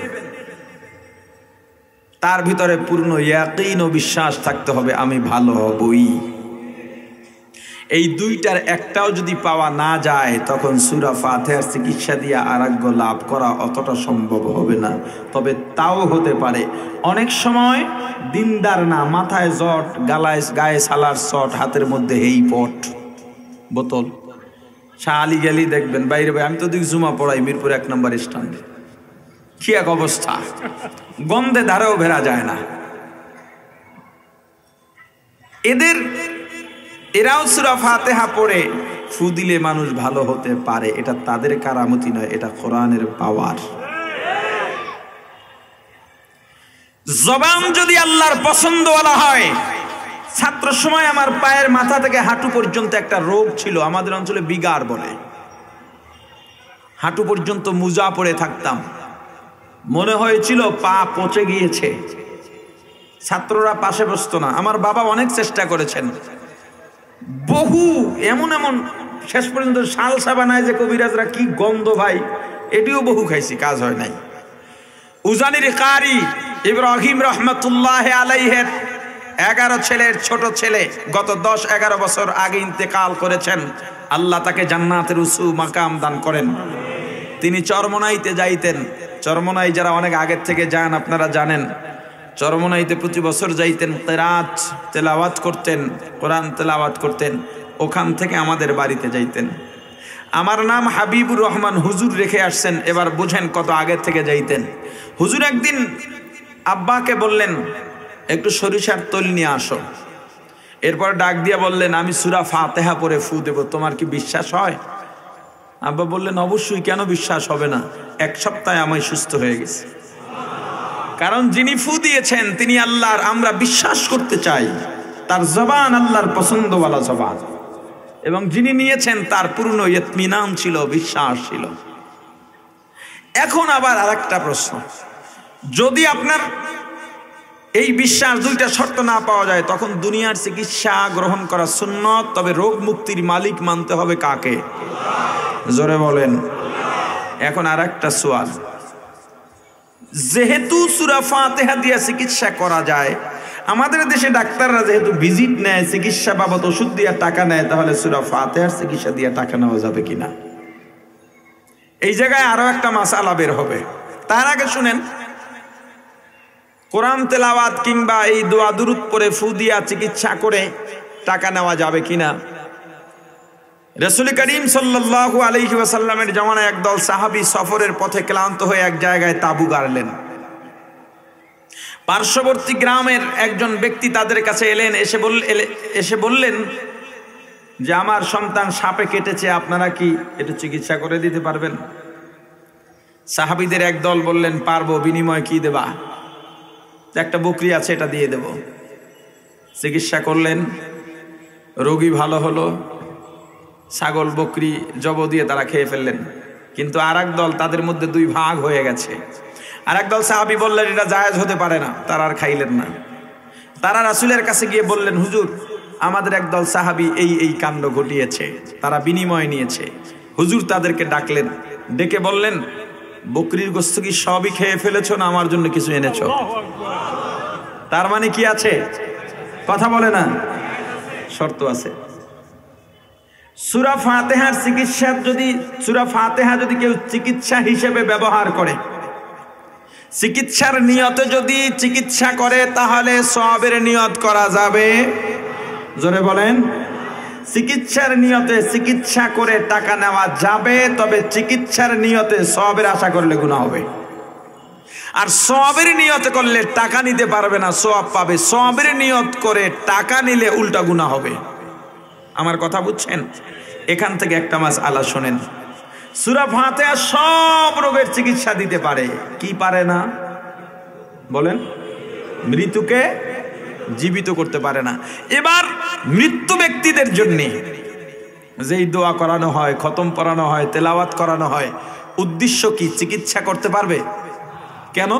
তার ভিতরে পূর্ণ ইয়াকিন ও বিশ্বাস থাকতে হবে আমি ভালো হবই। এই 2টার একটাও যদি পাওয়া না যায় তখন সূরা ফাতিহার চিকিৎসা দিয়ে আরোগ্য লাভ করা অতটা সম্ভব হবে না। তবে তাও হতে পারে। অনেক সময় দিনদার না, মাথায় জট, গায়ে সালার শট, হাতের মধ্যে হেই পট বোতল, শালি গেলি দেখবেন বাইরে। আমি তো দিক জুমা পড়াই মিরপুর 1 নম্বর স্ট্যান্ডে, কি এক অবস্থা, গন্ধে ধারেও ভেরা যায় না। এরাও সূরা ফাতিহা পড়ে ফু দিলে মানুষ ভালো হতে পারে। এটা তাদের কারামতি নয়, এটা কোরআনের পাওয়ার। জবান যদি আল্লাহর পছন্দওয়ালা হয়। ছাত্র সময় আমার পায়ের মাথা থেকে হাঁটু পর্যন্ত একটা রোগ ছিল, আমাদের অঞ্চলে বিগার বলে। হাঁটু পর্যন্ত মুজা পরে থাকতাম, মনে হয়েছিল পা পচে গিয়েছে। ছাত্ররা পাশে বসতো না। আমার বাবা অনেক চেষ্টা করেছেন, বহু এমন শেষ পর্যন্ত সালসা বানায় যে কবিরাজরা, কি গন্ধ ভাই, এটিও বহু খাইছি, কাজ হয় নাই। উজানির কারি ইব্রাহিম রহমতুল্লাহ আলাইহের 11 ছেলের ছোট ছেলে গত 10-11 বছর আগে ইন্তেকাল করেছেন। আল্লাহ তাকে জান্নাতের উঁচু মাকাম দান করেন। তিনি চরমনাইতে যাইতেন। চরমনাই যারা অনেক আগের থেকে যান আপনারা জানেন, চরমনাইতে প্রতি বছর যাইতেন, কিরাত তেলাওয়াত করতেন, কোরআন তেলাওয়াত করতেন। ওখান থেকে আমাদের বাড়িতে যাইতেন। আমার নাম হাবিবুর রহমান, হুজুর রেখে আসছেন। এবার বুঝেন কত আগের থেকে যাইতেন। হুজুর একদিন আব্বাকে বললেন একটু সরিষার তৈল নিয়ে আসো। এরপর ডাক দিয়া বললেন আমি সূরা ফাতিহা পড়ে ফু দেব, তোমার কি বিশ্বাস হয়? আব্বা বললেন অবশ্যই, কেন বিশ্বাস হবে না? 1 সপ্তাহে আমি সুস্থ হয়ে গেছি। কারণ যিনি ফু দিয়েছেন তিনি আল্লাহর। আমরা বিশ্বাস করতে চাই তার জবান আল্লাহর পছন্দওয়ালা জবান, এবং যিনি নিয়েছেন তার পূর্ণ ইতমিনান ছিল, বিশ্বাস ছিল। এখন আবার আরেকটা প্রশ্ন, যদি আপনার এই বিশ্বাস 2টা শর্ত না পাওয়া যায় তখন দুনিয়ার চিকিৎসা গ্রহণ করা সুন্নত। তবে রোগ মুক্তির মালিক মানতে হবে কাকে? জোরে বলেন। এখন আরেকটা সওয়াল, যেহেতু সূরা ফাতিহা দিয়ে চিকিৎসা করা যায়, আমাদের দেশে ডাক্তাররা যেহেতু ভিজিট নেয়, চিকিৎসা বাবদ ওষুধ দিয়ে টাকা নেয়, তাহলে সূরা ফাতিহার চিকিৎসা দিয়ে টাকা নেওয়া যাবে কিনা? এই জায়গায় আরো একটা মাসালা বের হবে। তার আগে শুনেন, কোরআন তেলাওয়াত কিংবা এই দোয়া দুরূদ পড়ে ফু দিয়া চিকিৎসা করে টাকা নেওয়া যাবে কিনা? রাসূল করিম সাল্লাল্লাহু আলাইহি ওয়াসাল্লামের জামানায় একদল সাহাবী সফরের পথে ক্লান্ত হয়ে এক জায়গায় তাঁবু গাড়লেন। পার্শ্ববর্তী গ্রামের একজন ব্যক্তি তাদের কাছে এলেন, এসে বললেন যে আমার সন্তান সাপে কেটেছে, আপনারা কি এটা চিকিৎসা করে দিতে পারবেন? সাহাবীদের একদল বললেন পারবো, বিনিময় কি দেবা? একটা বকরি আছে, এটা দিয়ে দেব। চিকিৎসা করলেন, রোগী ভালো হলো, ছাগল বকরি জব দিয়ে তারা খেয়ে ফেললেন। কিন্তু আর এক দল, তাদের মধ্যে দুই ভাগ হয়ে গেছে। আর একদল সাহাবী বললেন এটা জায়েজ হতে পারে না, তারা আর খাইলেন না। তারা রাসূলের কাছে গিয়ে বললেন, হুজুর আমাদের একদল সাহাবী এই কাণ্ড ঘটিয়েছে, তারা বিনিময় নিয়েছে। হুজুর তাদেরকে ডাকলেন, ডেকে বললেন বকরির গোশত কি সবই খেয়ে ফেলেছো না আমার জন্য কিছু এনেছো? তার মানে কি আছে? কথা বলে না, শর্ত আছে। সূরা ফাতিহার চিকিৎসা সূরা ফাতিহা যদি কেউ চিকিৎসা হিসেবে ব্যবহার করে, চিকিৎসার নিয়তে যদি চিকিৎসা করে, তাহলে সওয়াবের নিয়ত করা যাবে। জোরে বলেন। চিকিৎসার নিয়তে চিকিৎসা করে টাকা নেওয়া যাবে, তবে চিকিৎসার নিয়তে সওয়াবের আশা করলে গুনাহ হবে। আর সওয়াবের নিয়তে করলে টাকা নিতে পারবে না, সওয়াব পাবে। সওয়াবের নিয়ত করে টাকা নিলে উল্টা গুনাহ হবে। আমার কথা বুঝছেন? এখান থেকে একটা মাসআলা শোনেন। সূরা ফাতিহা সব রোগের চিকিৎসা দিতে পারে, কি পারে না বলেন? মৃত্যুকে জীবিত করতে পারে না। এবার মৃত্যু ব্যক্তিদের জন্য যেই দোয়া করানো হয়, খতম পড়ানো হয়, তেলাওয়াত করানো হয়, উদ্দেশ্য কি? চিকিৎসা করতে পারবে? কেন?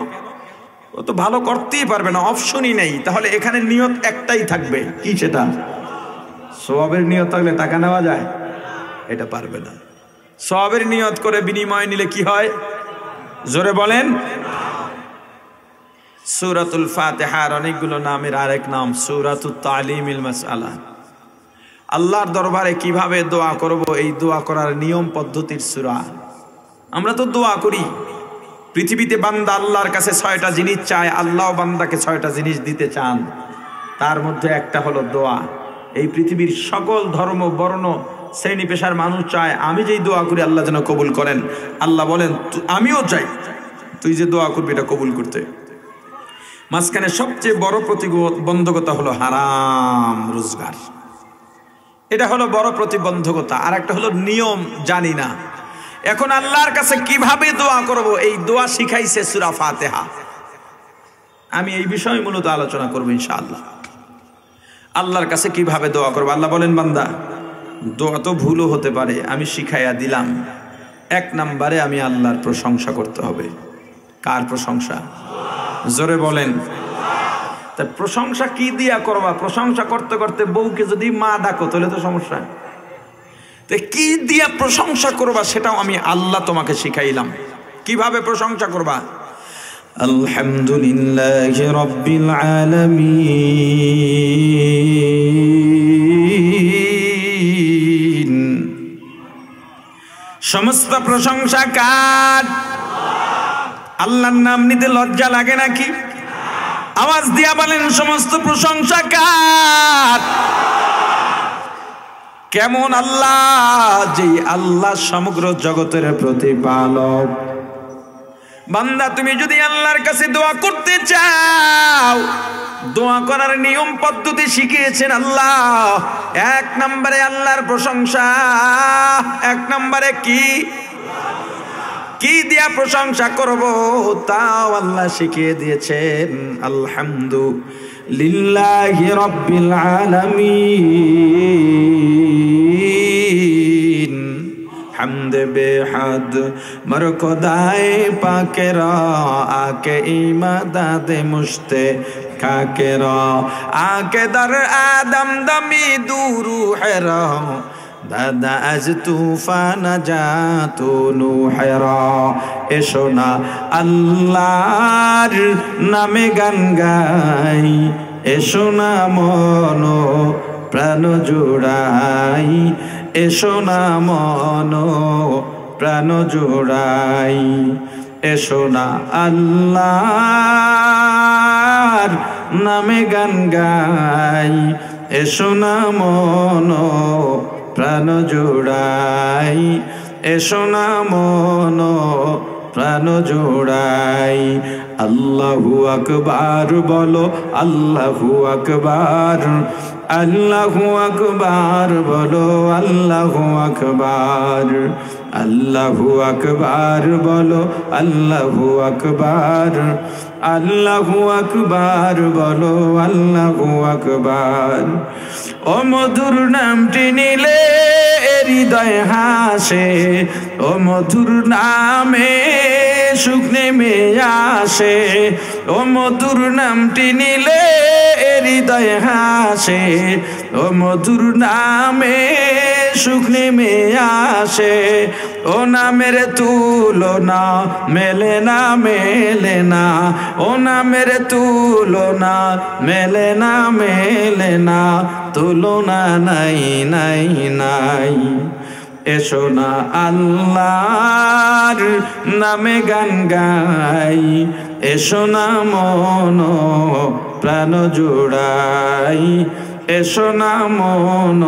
ও তো ভালো করতেই পারবে না, অপশনই নেই। তাহলে এখানে নিয়ত একটাই থাকবে, কি সেটা? সওয়াবের নিয়ত থাকলে টাকা নেওয়া যায়? এটা পারবে না। সওয়াবের নিয়ত করে বিনিময় নিলে কি হয়? জোরে বলেন। সূরাতুল ফাতিহার অনেকগুলো নামের আরেক নাম সূরাতুত তালিমিল মাসআলা। আল্লাহর দরবারে কিভাবে দোয়া করব, এই দোয়া করার নিয়ম পদ্ধতির সূরা। আমরা তো দোয়া করি, পৃথিবীতে বান্দা আল্লাহর কাছে 6টা জিনিস চায়, আল্লাহও বান্দাকে 6টা জিনিস দিতে চান। তার মধ্যে একটা হলো দোয়া। এই পৃথিবীর সকল ধর্ম, বর্ণ, শ্রেণী পেশার মানুষ চায় আমি যেই দোয়া করি আল্লাহ যেন কবুল করেন। আল্লাহ বলেন আমিও চাই তুই যে দোয়া করবি এটা কবুল করতে। মাঝখানে সবচেয়ে বড় প্রতিবন্ধকতা হলো হারাম রোজগার। এটা হলো বড় প্রতিবন্ধকতা। আর একটা হলো নিয়ম জানি না। এখন আল্লাহর কাছে কিভাবে দোয়া করব, এই দোয়া শিখাইছে সূরা ফাতিহা। আমি এই বিষয়ে মূলত আলোচনা করব ইনশাআল্লাহ। আল্লাহর কাছে কিভাবে দোয়া করব। আল্লাহ বলেন বান্দা দোয়া তো ভুলও হতে পারে, আমি শিখাইয়া দিলাম। 1 নম্বরে আমি আল্লাহর প্রশংসা করতে হবে। কার প্রশংসা? জোরে বলেন। তা প্রশংসা কি দিয়া করবা? প্রশংসা করতে করতে বউকে যদি মা ডাকো তাহলে তো সমস্যা। তো কি দিয়া প্রশংসা করবা সেটাও আমি আল্লাহ তোমাকে শিখাইলাম। কিভাবে প্রশংসা করবা? আলহামদুলিল্লাহি রাব্বিল আলামিন। সমস্ত প্রশংসা কার? আল্লাহর নাম নিতে লজ্জা লাগে নাকি? আওয়াজ দিয়া বলেন সমস্ত প্রশংসা কার? কেমন আল্লাহ? যে আল্লাহ সমগ্র জগতের প্রতিপালক। বান্দা তুমি যদি আল্লাহর কাছে দোয়া করতে চাও, দোয়া করার নিয়ম পদ্ধতি শিখিয়েছেন আল্লাহ। 1 নম্বরে আল্লাহর প্রশংসা। 1 নম্বরে কি কি দিয়া প্রশংসা করব তাও আল্লাহ শিখিয়ে দিয়েছেন। আলহামদুলিল্লাহি রাব্বিল আলামিন। হামদ বেহাদ মরকদায়ে পাকেরা আকে ইমাদাদে মুশতে কাকেরা আকে দর আদম দমি দুরু হেরা দাদা আজ তুফান জাতু নুহেরা। এসো না আল্লাহর নামে গান গাই, এসো না মন প্রাণ জোড়াই, এসো না মন প্রাণ জোড়াই। এসো না আল্লাহর নামে গান গাই, এসো না মন প্রাণ জোড়াই, এসো না মন প্রাণ জোড়াই। আল্লাহু আকবার বলো, আল্লাহু আকবার, আল্লাহু আকবার বলো, আল্লাহু আকবার, আল্লাহু আকবার বলো, আল্লাহু আকবার, আল্লাহু আকবার বলো, আল্লাহু আকবার। ও মধুর নামটি নিলে হৃদয় হাসে, ও মধুর নামে সুখ নেমে আসে, ও মধুর নামটি নিলে হৃদয় হাসে, ও মধুর নামে সুখ নেমে আসে। ও নামের তুলনা মেলে না, মেলে না, ও নামের তুলনা মেলে না, মেলে না, তুলনা নাই, নাই, নাই। এসো না আল্লাহর নামে গান গাই, এসো না মন প্রাণ জুড়াই, এসো না মন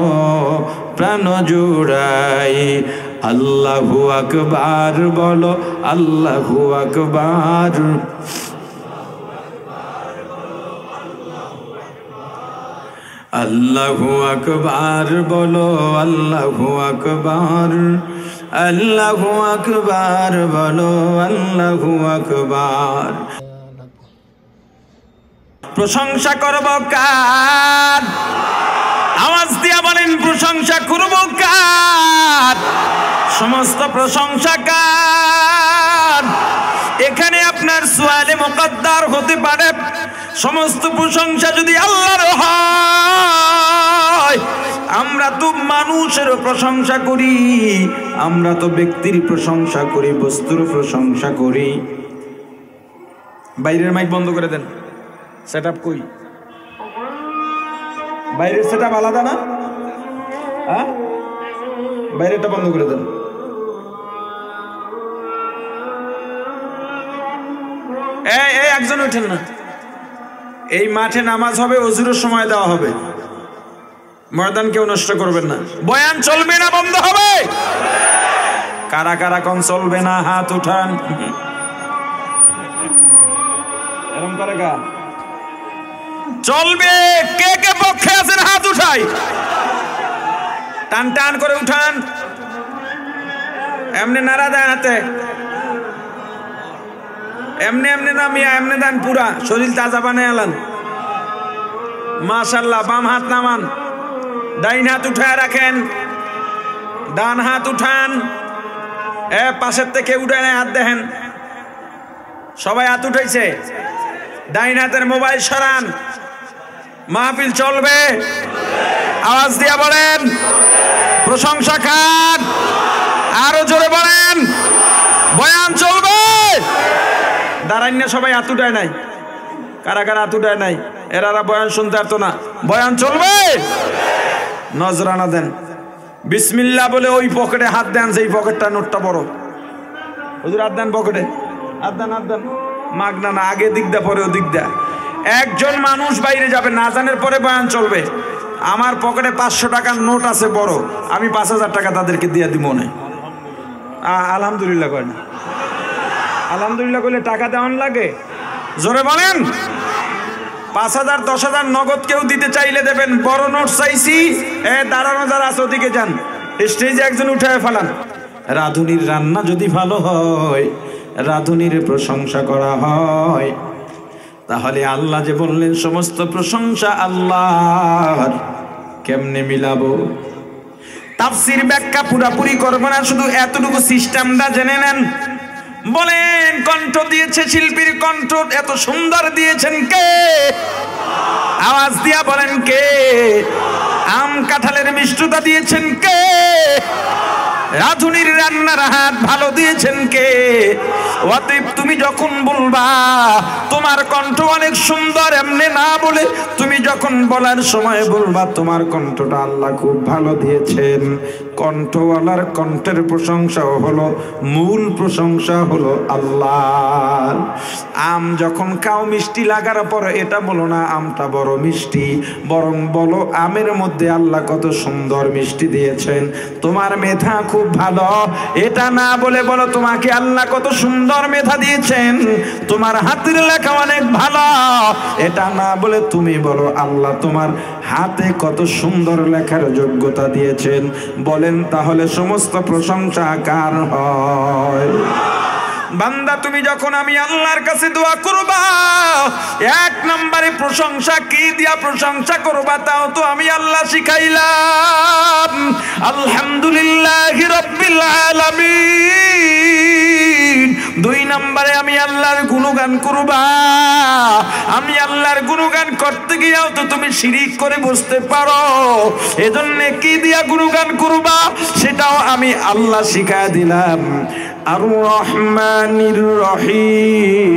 প্রাণ জুড়াই। আল্লাহু আকবার বলো, আল্লাহু আকবার, আল্লাহু আকবার বলো, আল্লাহু আকবার, আল্লাহু আকবার বলো, আল্লাহু আকবার। প্রশংসা করব কার? আওয়াজ দিয়া বলেন, প্রশংসা করব কার? সমস্ত প্রশংসা কার? এখানে আপনার সুয়ালে মুকদ্দার হতে পারে, সমস্ত প্রশংসা যদি আল্লাহর হয়। আমরা তো মানুষের প্রশংসা করি, আমরা তো ব্যক্তির প্রশংসা করি, বস্তুর প্রশংসা করি। বাইরের মাইক বন্ধ করে দেন। সেটআপ কই? বাইরের সেটআপ আলাদা না? হ্যাঁ, বাইরেরটা বন্ধ করে দেন। এই একজন ওঠেন না। এই মাঠে নামাজ হবে, ওযুরের সময় দেওয়া হবে, ময়দান কেউ নষ্ট করবেন না। বয়ান চলবে না বন্ধ হবে? কারা কারা কোন চলবে না হাত উঠান। এরকম করে গা চলবে? কে কে পক্ষে আছেন হাত উঠাই। টান টান করে উঠান, এমনি নাড়া দেন হাতে, এমনি এমনি নামিয়া এমনি দেন, পুরা শরীর তাজা বানায় আলান। মাশাআল্লাহ। বাম হাত নামান, ডাইন হাত উঠায় রাখেন, ডান হাত উঠান। পাশের থেকে উঠায় হাত দেখেন, সবাই হাত উঠাইছে। ডাইন হাতের মোবাইল সরান। মাহফিল চলবে, আওয়াজ দিয়া বলেন প্রশংসা খান, আরো জোরে বলেন বয়ান চলবে। দাঁড়ান না, সবাই হাত উঠায় নাই। কারা কারা হাত উঠায় নাই? এরা বয়ান শুনতে পারতো না। বয়ান চলবে, নজরানা দেন। বিসমিল্লাহ বলে ওই পকেটে হাত দেন, সেই পকেটটা নোটটা বড়। হুজুর হাত দেন পকেটে, হাত দেন, হাত দেন। মাগনা না, আগে দিক দা পরে ও দিক দা। একজন মানুষ বাইরে যাবে, না জানের পরে বয়ান চলবে। আমার পকেটে 500 টাকার নোট আছে বড়, আমি 5000 টাকা তাদেরকে দিয়ে দিব না। আলহামদুলিল্লাহ কয় না? আলহামদুলিল্লাহ করলে টাকা দেওয়ান লাগে? জোরে বলেন। 5000 10,000 নগদ কেউ দিতে চাইলে দেবেন, বড় নোট চাইছি। দাঁড়ানো যারা আছে ওদিকে যান, স্টেজে একজন উঠায় ফেলান। রাঁধুনির রান্না যদি ভালো হয়, রাঁধুনির প্রশংসা করা হয়, তাহলে আল্লাহ যে বললেন সমস্ত প্রশংসা আল্লাহর, কেমনে মিলাবো? তাফসীর ব্যাখ্যা পুরাপুরি করব না, শুধু এতটুকু সিস্টেমটা জেনে নেন। বলেন কণ্ঠ দিয়েছে শিল্পীর কণ্ঠ এত সুন্দর দিয়েছেন কে? আওয়াজ দিয়া বলেন কে? আম কাঁঠালের মিষ্টতা দিয়েছেন কে? রাঁধুনির রান্নার হাত ভালো দিয়েছেন কে? অতএব তুমি যখন বলবা তোমার কণ্ঠ অনেক সুন্দর, এমনি না বলে তুমি যখন বলার সময় বলবা তোমার কণ্ঠটা আল্লাহ খুব ভালো দিয়েছেন। কণ্ঠওয়ালার কণ্ঠের প্রশংসা হলো, মূল প্রশংসা হলো আল্লাহ। আম যখন খাও মিষ্টি লাগার পর এটা বলো না আমটা বড় মিষ্টি, বরং বলো আমের মধ্যে আল্লাহ কত সুন্দর মিষ্টি দিয়েছেন। তোমার মেধা খুব ভালো, এটা না বলে বলো তোমাকে আল্লাহ কত সুন্দর সুন্দর মেধা দিয়েছেন, তোমার হাতের লেখা অনেক ভালো, এটা না বলে তুমি বলো আল্লাহ তোমার হাতে কত সুন্দর লেখার যোগ্যতা দিয়েছেন। বলেন তাহলে সমস্ত প্রশংসা কার হয়? বান্দা তুমি যখন আমি আল্লাহর কাছে দোয়া করবা, এক নম্বরে প্রশংসা কি দিয়া প্রশংসা করবা তাও তো আমি আল্লাহ শিখাইলাম। আলহামদুলিল্লাহি রাব্বিল আলামিন। দুই নম্বরে আমি আল্লাহর গুণগান করবা। আমি আল্লাহর গুণগান করতে গিয়েও তো তুমি শিরিক করে বসতে পারো, এজন্য কি দিয়া গুণগান করবা সেটাও আমি আল্লাহ শিখাই দিলাম। আর রহমানির রহিম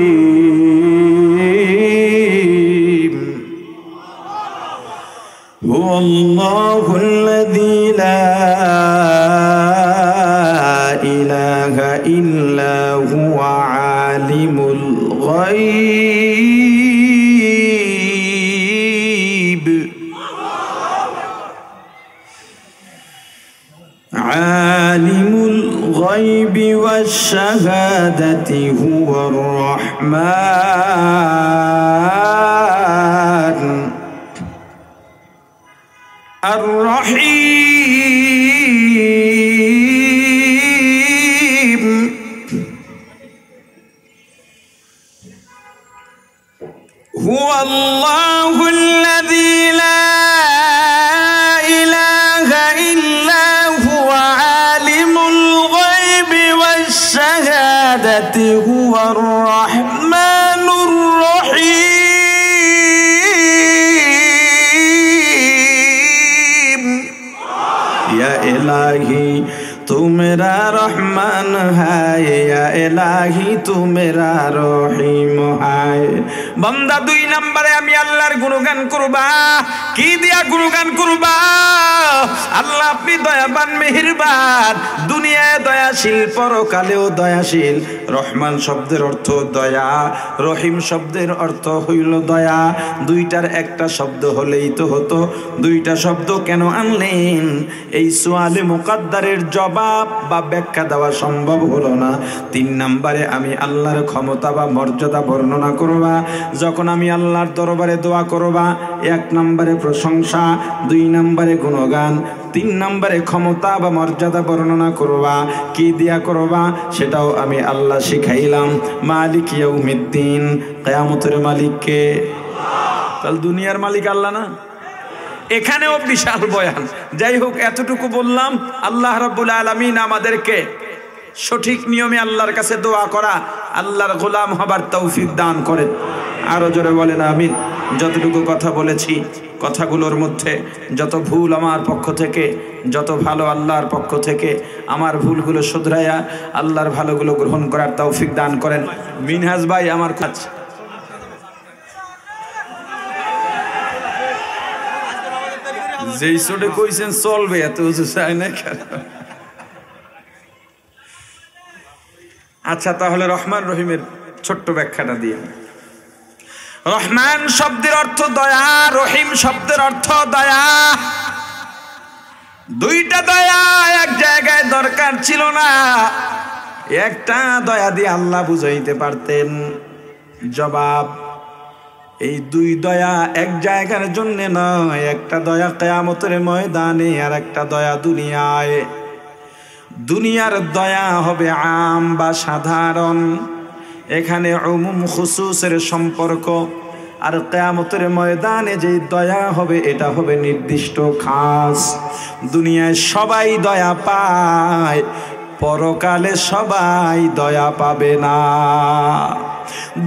হুয়াল্লাহুল্লাযী লা ইলাহা ইল্লা হুয়া আলিমুল গায়ব আলিমুল الغيب والشهادة هو الرحمن الرحيم هو الله الذي لا إله إلا هو عالم الغيب والشهادة هو الرحمن الرحيم يا إلهي तू मेरा रहमान है, या इलाही तू मेरा रहीम है। बंदा दुई नंबरे আমি আল্লাহর গুণগান করবা। কি দিয়া গুণগান করবা? আল্লাহ আপনি দয়াবান মেহেরবান, দুনিয়ায় দয়াশীল পরকালেও দয়াশীল। রহমান শব্দের অর্থ দয়া, রহিম শব্দের অর্থ হইল দয়া। দুইটার একটা শব্দ হলেই তো হতো, দুইটা শব্দ কেন আনলেন? এই সুয়ালে মুকাদ্দারের জবাব বা ব্যাখ্যা দেওয়া সম্ভব হলো না। তিন নম্বরে আমি আল্লাহর ক্ষমতা বা মর্যাদা বর্ণনা করবা। যখন আমি আল্লাহর দরবারে দোয়া করবা, এক নম্বরে প্রশংসা, দুই নম্বরে গুণগান, তিন নম্বরে ক্ষমতা বা মর্যাদা বর্ণনা করবা। কি দিয়া করবা সেটাও আমি আল্লাহ শিখাইলাম। মালিক ইয়াউমিদ্দিন, কিয়ামতের মালিক কে? তাহলে দুনিয়ার মালিক আল্লাহ না? এখানেও বিশাল বয়ান। যাই হোক, এতটুকু বললাম। আল্লাহ রাব্বুল আলামিন আমাদেরকে সঠিক নিয়মে আল্লাহর কাছে দোয়া করা, আল্লাহর গোলাম হবার তৌফিক দান করেন। আরো জোরে বলেন আমিন। যতটুকু কথা বলেছি, কথাগুলোর মধ্যে যত ভুল আমার পক্ষ থেকে, যত ভালো আল্লাহর পক্ষ থেকে, আমার ভুলগুলো শুধরাইয়া আল্লাহর ভালোগুলো গ্রহণ করার তৌফিক দান করেন। মিনহাজ ভাই আমার কাজ যেই চোটে কইছেন চলবে, এত উঁচু চাই না। আচ্ছা, তাহলে রহমান রহিমের ছোট্ট ব্যাখ্যাটা দিয়ে। রহমান শব্দের অর্থ দয়া, রহিম শব্দের অর্থ দয়া। দুইটা দয়া এক জায়গায় দরকার ছিল না, একটা দয়া দিয়ে আল্লাহ বুঝাইতে পারতেন। জবাব, এই দুই দয়া এক জায়গার জন্য নয়। একটা দয়া কিয়ামতের ময়দানে, আর একটা দয়া দুনিয়ায়। দুনিয়ার দয়া হবে আম বা সাধারণ, এখানে উমুম খুসুসের সম্পর্ক। আর কিয়ামতের ময়দানে যে দয়া হবে এটা হবে নির্দিষ্ট খাস। দুনিয়ায় সবাই দয়া পায়, পরকালে সবাই দয়া পাবে না।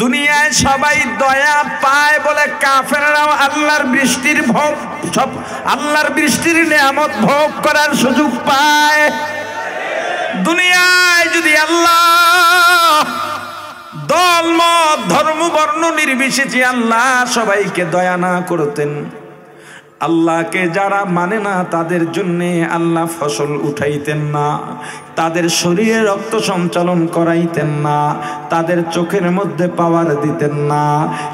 দুনিয়ায় সবাই দয়া পায় বলে কাফেররাও আল্লাহর বৃষ্টির ভোগ, সব আল্লাহর বৃষ্টির নিয়ামত ভোগ করার সুযোগ পায়। দুনিয়ায় যদি আল্লাহ দল মত ধর্ম বর্ণ নির্বিশেষে আল্লাহ সবাইকে দয়া না করতেন, আল্লাহকে যারা মানে না তাদের জন্য আল্লাহ ফসল উঠাইতেন না, তাদের শরীরে রক্ত সঞ্চালন করাইতেন না, তাদের চোখের মধ্যে পাওয়ার দিতেন না।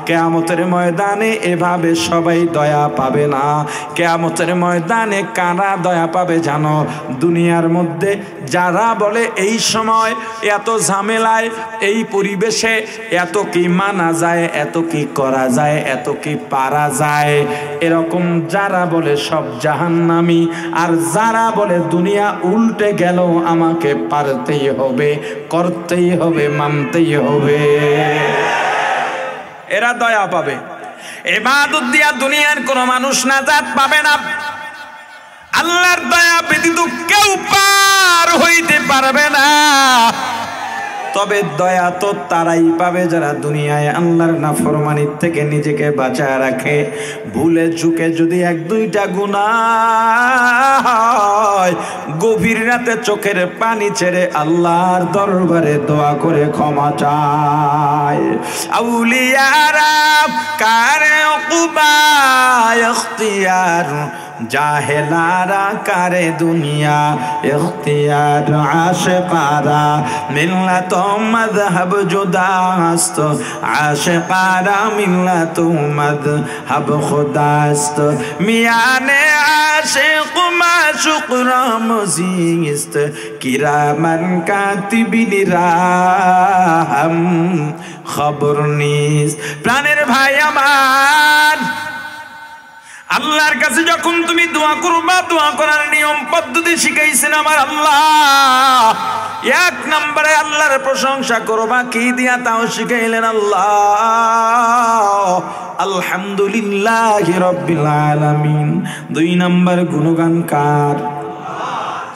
কিয়ামতের ময়দানে এভাবে সবাই দয়া পাবে না। কিয়ামতের ময়দানে কারা দয়া পাবে জানো? দুনিয়ার মধ্যে যারা বলে এই সময় এত ঝামেলায়, এই পরিবেশে এত কি মানা যায়, এত কি করা যায়, এত কি পারা যায়, এরকম যারা বলে সব জাহান্নামী। আর যারা বলে দুনিয়া উল্টে গেল, আমাকে পারতেই হবে, করতেই হবে, মানতেই হবে, এরা দয়া পাবে। ইবাদত দিয়া দুনিয়ার কোন মানুষ নাজাত পাবে না। আল্লাহর দয়া ব্যতীত কেউ পার হইতে পারবে না। তবে দয়া তো তারাই পাবে যারা দুনিয়ায় আল্লাহর নাফরমানির থেকে নিজেকে বাঁচায় রাখে। ভুলে চুকে যদি এক দুইটা গুনাহ হয়, গভীর রাতে চোখের পানি ছেড়ে আল্লাহর দরবারে দোয়া করে ক্ষমা চায়। আউলিয়ারা কারে উকবা ইখতিয়ার, জাহেলারা কারে দুনিয়া ইখতিয়ার, আশিকারা মিল্লাত মযহব জুদাস্ত, আশিকারা মিল্লাত মযহব খুদাস্ত, মিয়ানে আশিক মাশুক রামজিস্ত, কিরামান কাতিবিনিরাম খবর নিস। প্রাণের ভাই আমার, আল্লাহর কাছে যখন তুমি দোয়া করবা, দোয়া করার নিয়ম পদ্ধতি শিখাইছেন আমার আল্লাহ। এক নম্বরে আল্লাহর প্রশংসা করবা, কি দিয়া তাও শিখাইলেন আল্লাহ আলহামদুলিল্লাহি রাব্বিল আলামিন। দুই নম্বর গুণগান কার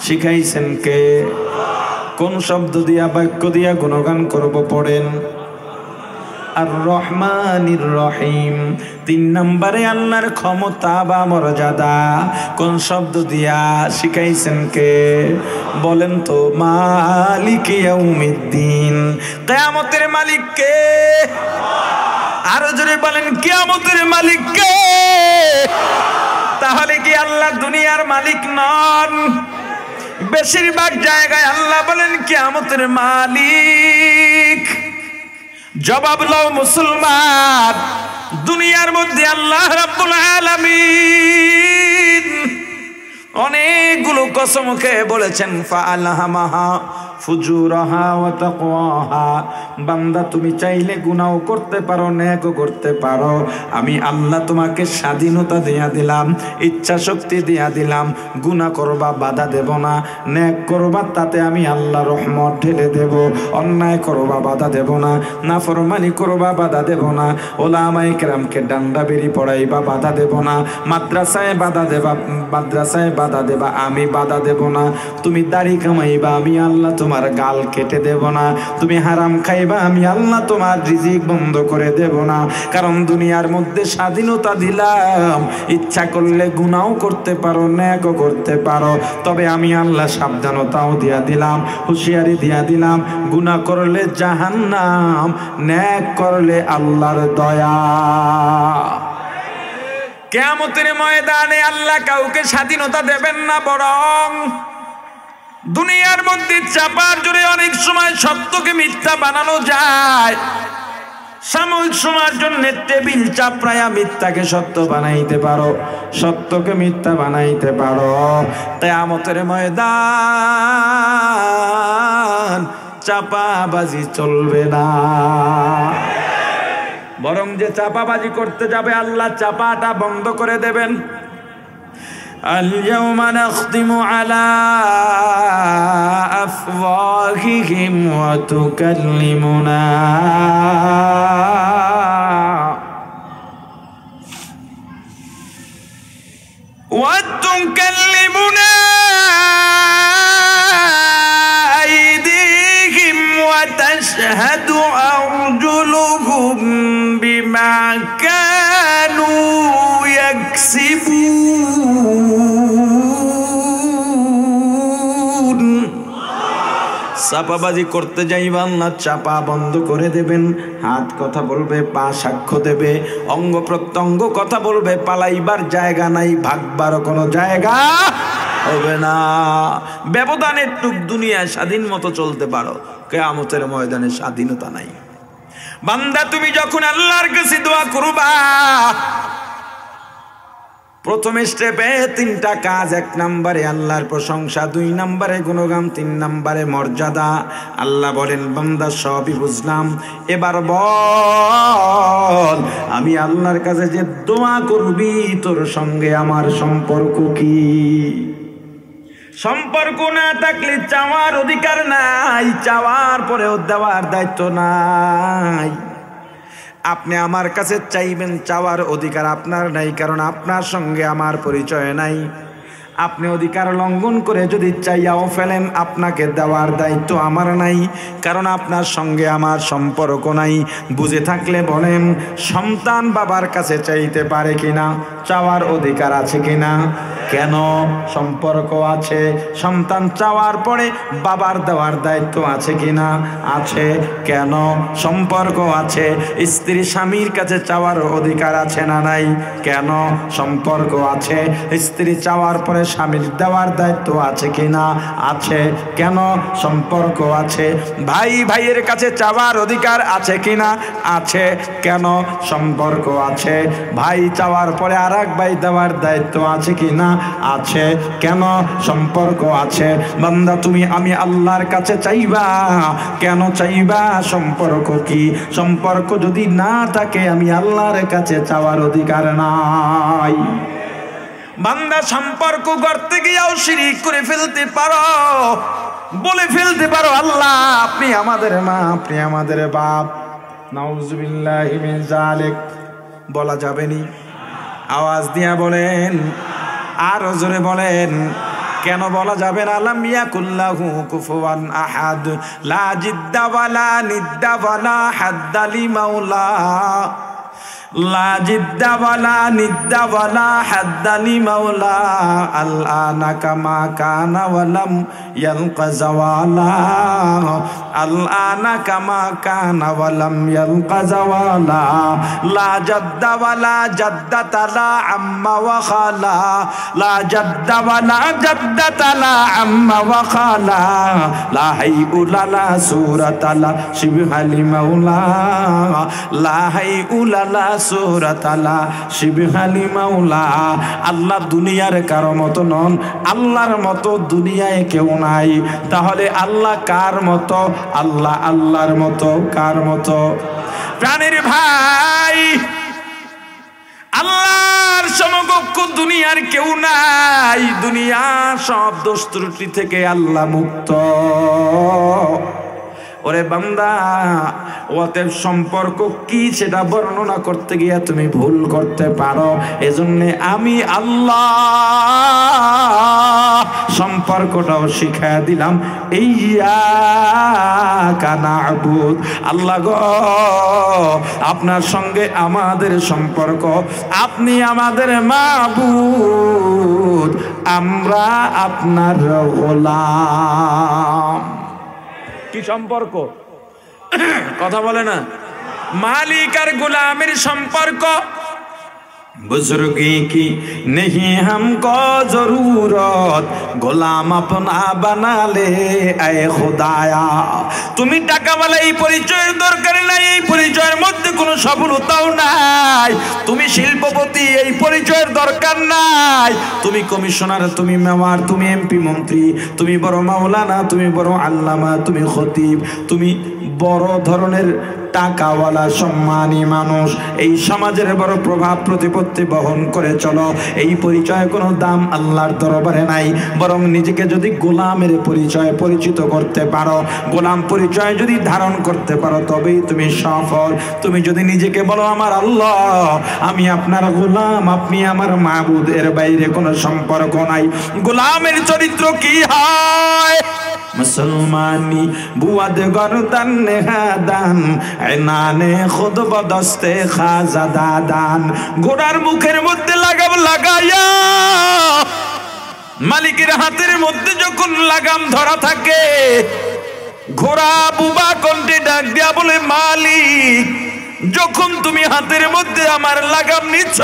শিখাইছেন কে? কোন শব্দ দিয়া, বাক্য দিয়া গুণগান করব পড়েন? আর রহমানির রহিম। তিন নম্বরে আল্লাহর ক্ষমতা বা মর্যাদা কোন শব্দ দিয়া শিখাইছেন কে? বলেন তো? মালিক ইয়াউমিদ্দিন। কিয়ামতের মালিক কে? আরো জোরে বলেন, কিয়ামতের মালিক কে? তাহলে কি আল্লাহ দুনিয়ার মালিক নন? বেশিরভাগ জায়গায় আল্লাহ বলেন কিয়ামতের মালিক। জবাব লও মুসলমান, দুনিয়ার মধ্যে আল্লাহ রাব্বুল আলামিন অনেকগুলো কসম খেয়ে বলেছেন ফাআলহামাহা ফুজুরাহা ওয়া তাকওয়াহা। বান্দা তুমি চাইলে গুনাহ করতে পারো, নেকও করতে পারো। আমি আল্লাহ তোমাকে স্বাধীনতা দিয়া দিলাম, ইচ্ছা শক্তি দিয়া দিলাম। গুনাহ করবা, বাধা দেব না। নেক করবা, তাতে আমি আল্লাহ রহমত ঢেলে দেব। অন্যায় করবা, বাধা দেব না। নাফরমানি করবা, বাধা দেব না। ওলামায়ে কেরামকে ডান্ডা বেরি পড়াইবা, বাধা দেব না। মাদ্রাসায় বাধা দেবা, আমি বাধা দেব না। তুমি দাড়ি কামাইবা, আমি আল্লাহ তোমার গাল কেটে দেব না। তুমি হারাম খাইবা, আমি আল্লাহ তোমার রিজিক বন্ধ করে দেব না। কারণ দুনিয়ার মধ্যে স্বাধীনতা দিলাম, ইচ্ছা করলে গুনাহও করতে পারো, নেকও করতে পারো। তবে আমি আল্লাহ সাবধানতাও দিয়া দিলাম, হুঁশিয়ারি দিয়া দিলাম। গুনাহ করলে জাহান্নাম, নেক করলে আল্লাহর দয়া। কিয়ামতের ময়দানে আল্লাহ কাউকে স্বাধীনতা দেবেন না, বরং দুনিয়ার মধ্যে চাপার জোরে অনেক সময় সত্যকে মিথ্যা বানানো যায়। সাময়িক সময়ের জন্য টেবিল চাপড়ায়া মিথ্যাকে সত্য বানাইতে পারো, সত্যকে মিথ্যা বানাইতে পারো। কিয়ামতের ময়দান চাপাবাজি চলবে না, বরং যে চাপাবাজি করতে যাবে আল্লাহ চাপাটা বন্ধ করে দেবেন। اليوم نختم على أفواههم وتكلمنا أيديهم وتشهد أرجلهم بما كانوا يكسبون চাপাবাজি করতে যাইবেন না, চাপা বন্ধ করে দেবেন। হাত কথা বলবে, পা সাক্ষ্য দেবে, অঙ্গ প্রত্যঙ্গ কথা বলবে, পালাইবার জায়গা নাই, ভাগবার কোনো জায়গা হবে না। ব্যবধানের টুক দুনিয়ায় স্বাধীন মতো চলতে পারো, কিয়ামতের ময়দানে স্বাধীনতা নাই। বান্দা তুমি যখন আল্লাহর কাছে দোয়া করবা, প্রথম স্টেপে 3টা কাজ। 1 নম্বরে আল্লাহর প্রশংসা, 2 নম্বরে গুণগান, 3 নম্বরে মর্যাদা। আল্লাহ বলেন বান্দা সবই বুঝলাম, এবার বল আমি আল্লাহর কাছে যে দোয়া করবি তোর সঙ্গে আমার সম্পর্ক কি? সম্পর্ক না থাকলে চাওয়ার অধিকার নাই, চাওয়ার পরেও দেওয়ার দায়িত্ব নাই। আপনি আমার কাছে চাইবেন, চাওয়ার অধিকার আপনার নাই, কারণ আপনার সঙ্গে আমার পরিচয় নাই। আপনি অধিকার লঙ্ঘন করে যদি চাইয়াও ফেলেন, আপনাকে দেওয়ার দায়িত্ব আমার নাই, কারণ আপনার সঙ্গে আমার সম্পর্ক নাই। বুঝে থাকলে বলেন, সন্তান বাবার কাছে চাইতে পারে কিনা? চাওয়ার অধিকার আছে কিনা? কেন? সম্পর্ক আছে। সন্তান চাওয়ার পরে বাবার দেওয়ার দায়িত্ব আছে কিনা? আছে। কেন? সম্পর্ক আছে। স্ত্রী স্বামীর কাছে চাওয়ার অধিকার আছে না নাই? কেন? সম্পর্ক আছে। স্ত্রী চাওয়ার পরে স্বামীর দেওয়ার দায়িত্ব আছে কিনা? আছে। কেন? সম্পর্ক আছে। ভাই ভাইয়ের কাছে চাওয়ার অধিকার আছে কিনা? আছে। কেন? সম্পর্ক আছে। ভাই চাওয়ার পরে আর এক ভাই দেওয়ার দায়িত্ব আছে কিনা? আছে। কেন? সম্পর্ক আছে। বান্দা তুমি আমি আল্লাহর কাছে চাইবা, কেন চাইবা? সম্পর্ক কি? সম্পর্ক যদি না থাকে আমি আল্লাহর কাছে চাওয়ার অধিকার নাই। বান্দা সম্পর্ক করতে গিয়েও শিরিক করে ফেলতে পারো, বলে ফেলতে পারো আল্লাহ আপনি আমাদের মা, আপনি আমাদের বাপ। নাউজুবিল্লাহি মিন যালিক বলা যাবে নি? আওয়াজ দিয়া বলেন, আর জোরে বলেন। কেন বলা যাবে না? লাম ইয়াকুল্লাহু কুফুয়ান আহাদ, লা জিদ্দা ওয়ালা নিদ্দা ওয়ালা হাদ্দা লি মাওলা, লা জিদ্দা ওয়ালা নিদ্দা ওয়ালা হাদ্দা লি মাওলা, আল আনা কামা কানা ওয়ালাম ইয়ালকা জাওয়ালা, আল আনা কামা কানা ওয়ালাম ইয়ালকা জাওয়ালা, লা জাদ্দা ওয়ালা জাদ্দাতা লা আম্মা ওয়া খালা, লা জাদ্দা ওয়ালা জাদ্দাতা লা আম্মা ওয়া খালা, লা হাইউলা লা সূরাতা লা শিবহা লি মাওলা, লা হাইউলা লা সূরাতা লা শিবহা লি মাওলা। আল্লাহ দুনিয়ার কারো মতো নন, আল্লাহর মতো দুনিয়ায় কেউ নাই। তাহলে আল্লাহ কার মতো? আল্লাহ আল্লাহর মতো। কার মতো? প্রাণের ভাই, আল্লাহর সমকক্ষ দুনিয়ার কেউ নাই। দুনিয়া সব দোষ ত্রুটি থেকে আল্লাহ মুক্ত। ওরে বান্দা, অতএব সম্পর্ক কি সেটা বর্ণনা করতে গিয়ে তুমি ভুল করতে পারো। এজন্য আমি আল্লাহ সম্পর্কটাও শিখায়া দিলাম। ইয়্যাকা না'বুদ, আল্লাহ গো আপনার সঙ্গে আমাদের সম্পর্ক, আপনি আমাদের মাবুদ, আমরা আপনার গোলাম। কি সম্পর্ক? কথা বলে না? মালিক আর গোলামের সম্পর্ক। बुजुर्गी की नहीं हमको जरूरत, গোলাম আপনা বানা লে আয় খোদায়া। তুমি টাকাওয়ালা এই পরিচয়ের দরকার নাই, এই পরিচয়ের মধ্যে কোনো সফলতাও নাই। তুমি শিল্পপতি এই পরিচয়ের দরকার নাই। তুমি কমিশনার, তুমি মেয়র, তুমি এমপি মন্ত্রী, তুমি বড় মাওলানা, তুমি বড় আল্লামা, তুমি খতিব, তুমি বড় ধরনের টাকাওয়ালা সম্মানী মানুষ, এই সমাজের বড় প্রভাব প্রতিপত্তি বহন করে চলো, এই পরিচয় কোনো দাম আল্লাহর দরবারে নাই। বরং নিজেকে যদি গোলামের পরিচয় পরিচিত করতে পারো, গোলাম পরিচয় যদি ধারণ করতে পারো, তবেই তুমি সফল। তুমি যদি নিজেকে বলো আমার আল্লাহ, আমি আপনার গোলাম, আপনি আমার মাবুদ, এর বাইরে কোনো সম্পর্ক নাই। গোলামের চরিত্র কি হয়? মুসলমানি বুয়াদ গরদান নেহাদান, এনানে খুদ বদস্তে খাজাদাদান। ঘোড়ার মুখের মধ্যে লাগাম লাগাইয়া, মালিকের হাতের মধ্যে যখন লাগাম ধরা থাকে, ঘোড়া বুবা কণ্ঠে ডাক দিয়া বলে, মালিক, যখন তুমি হাতের মধ্যে আমার লাগাম নিচ্ছ,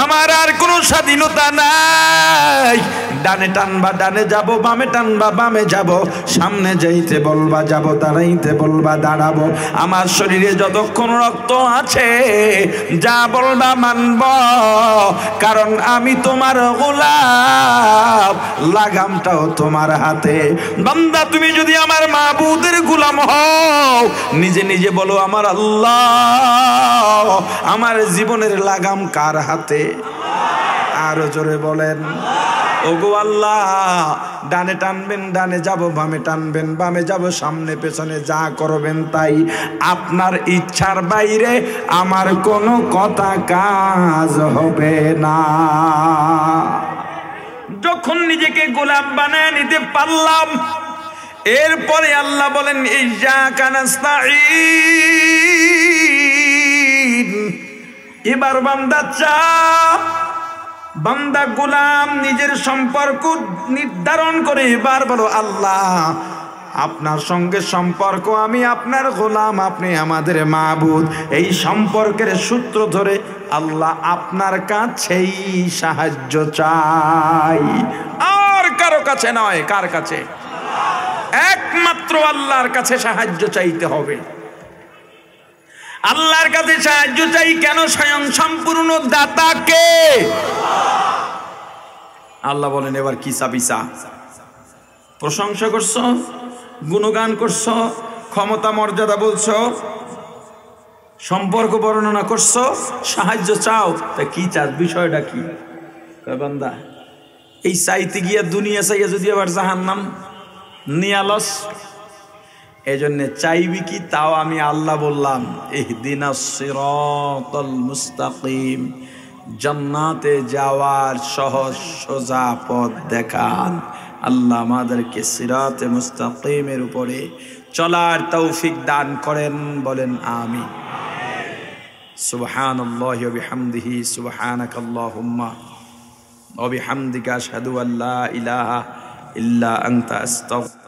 আমার আর কোনো স্বাধীনতা নাই। ডানে টানবা ডানে যাব, বামে টানবা বামে যাব, সামনে যাইতে বলবা যাব, দাঁড়াইতে বলবা দাঁড়াবো। আমার শরীরে যতক্ষণ রক্ত আছে যা বলবা মানব, কারণ আমি তোমার গোলাম, লাগামটাও তোমার হাতে। বান্দা, তুমি যদি আমার মাবুদের গোলাম হও, নিজে নিজে বলো, আমার আল্লাহ, আমার জীবনের লাগাম কার হাতে? আরো জোরে বলেন, ওগো আল্লাহ, ডানে টানবেন ডানে যাব, বামে টানবেন বামে যাব, সামনে পেছনে যা করবেন তাই। আপনার ইচ্ছার বাইরে আমার কোনো কথা কাজ হবে না। যখন নিজেকে গোলাম বানায় নিতে পারলাম, এরপরে আল্লাহ বলেন, ইয়্যাকা নাস্তাঈন। এবার বান্দা চাপ, বান্দা গোলাম নিজের সম্পর্ক নির্ধারণ করে এবার বলো, আল্লাহ, আপনার সঙ্গে সম্পর্ক, আমি আপনার গোলাম, আপনি আমাদের মাবুদ। এই সম্পর্কের সূত্র ধরে আল্লাহ আপনার কাছেই সাহায্য চাই, আর কারো কাছে নয়। কার কাছে? একমাত্র আল্লাহর কাছে সাহায্য চাইতে হবে। আল্লাহর কাছে সাহায্য চাই কেন? স্বয়ং সম্পূর্ণ দাতাকে। আল্লাহ বলেন, এবার কি চাবিসা? প্রশংসা করছো, গুণগান করছো, ক্ষমতা মর্যাদা বলছো, সম্পর্ক বর্ণনা করছো, সাহায্য চাও, তা কি চাস? বিষয়টা কি? বান্দা, এই চাইতে গিয়া দুনিয়া চাইয়া যদি আবার জাহান্নাম নিয়ালস, এই জন্য চাইবি কি? তাও আমি আল্লাহ বললাম, ইহদিনাস সিরাতাল মুস্তাকিম, জান্নাতে যাওয়ার সহজ সোজা পথ দেখান। আল্লাহ আমাদেরকে সিরাতে মুস্তাকিমের উপরে চলার তৌফিক দান করেন, বলেন আমিন। সুবহানাল্লাহি ওয়া বিহামদিহি, সুবহানাকাল্লাহুম্মা ওয়া বিহামদিকা, আশহাদু আল্লা ইলাহা ইল্লা আনতা, আস্তাগফিরুকা।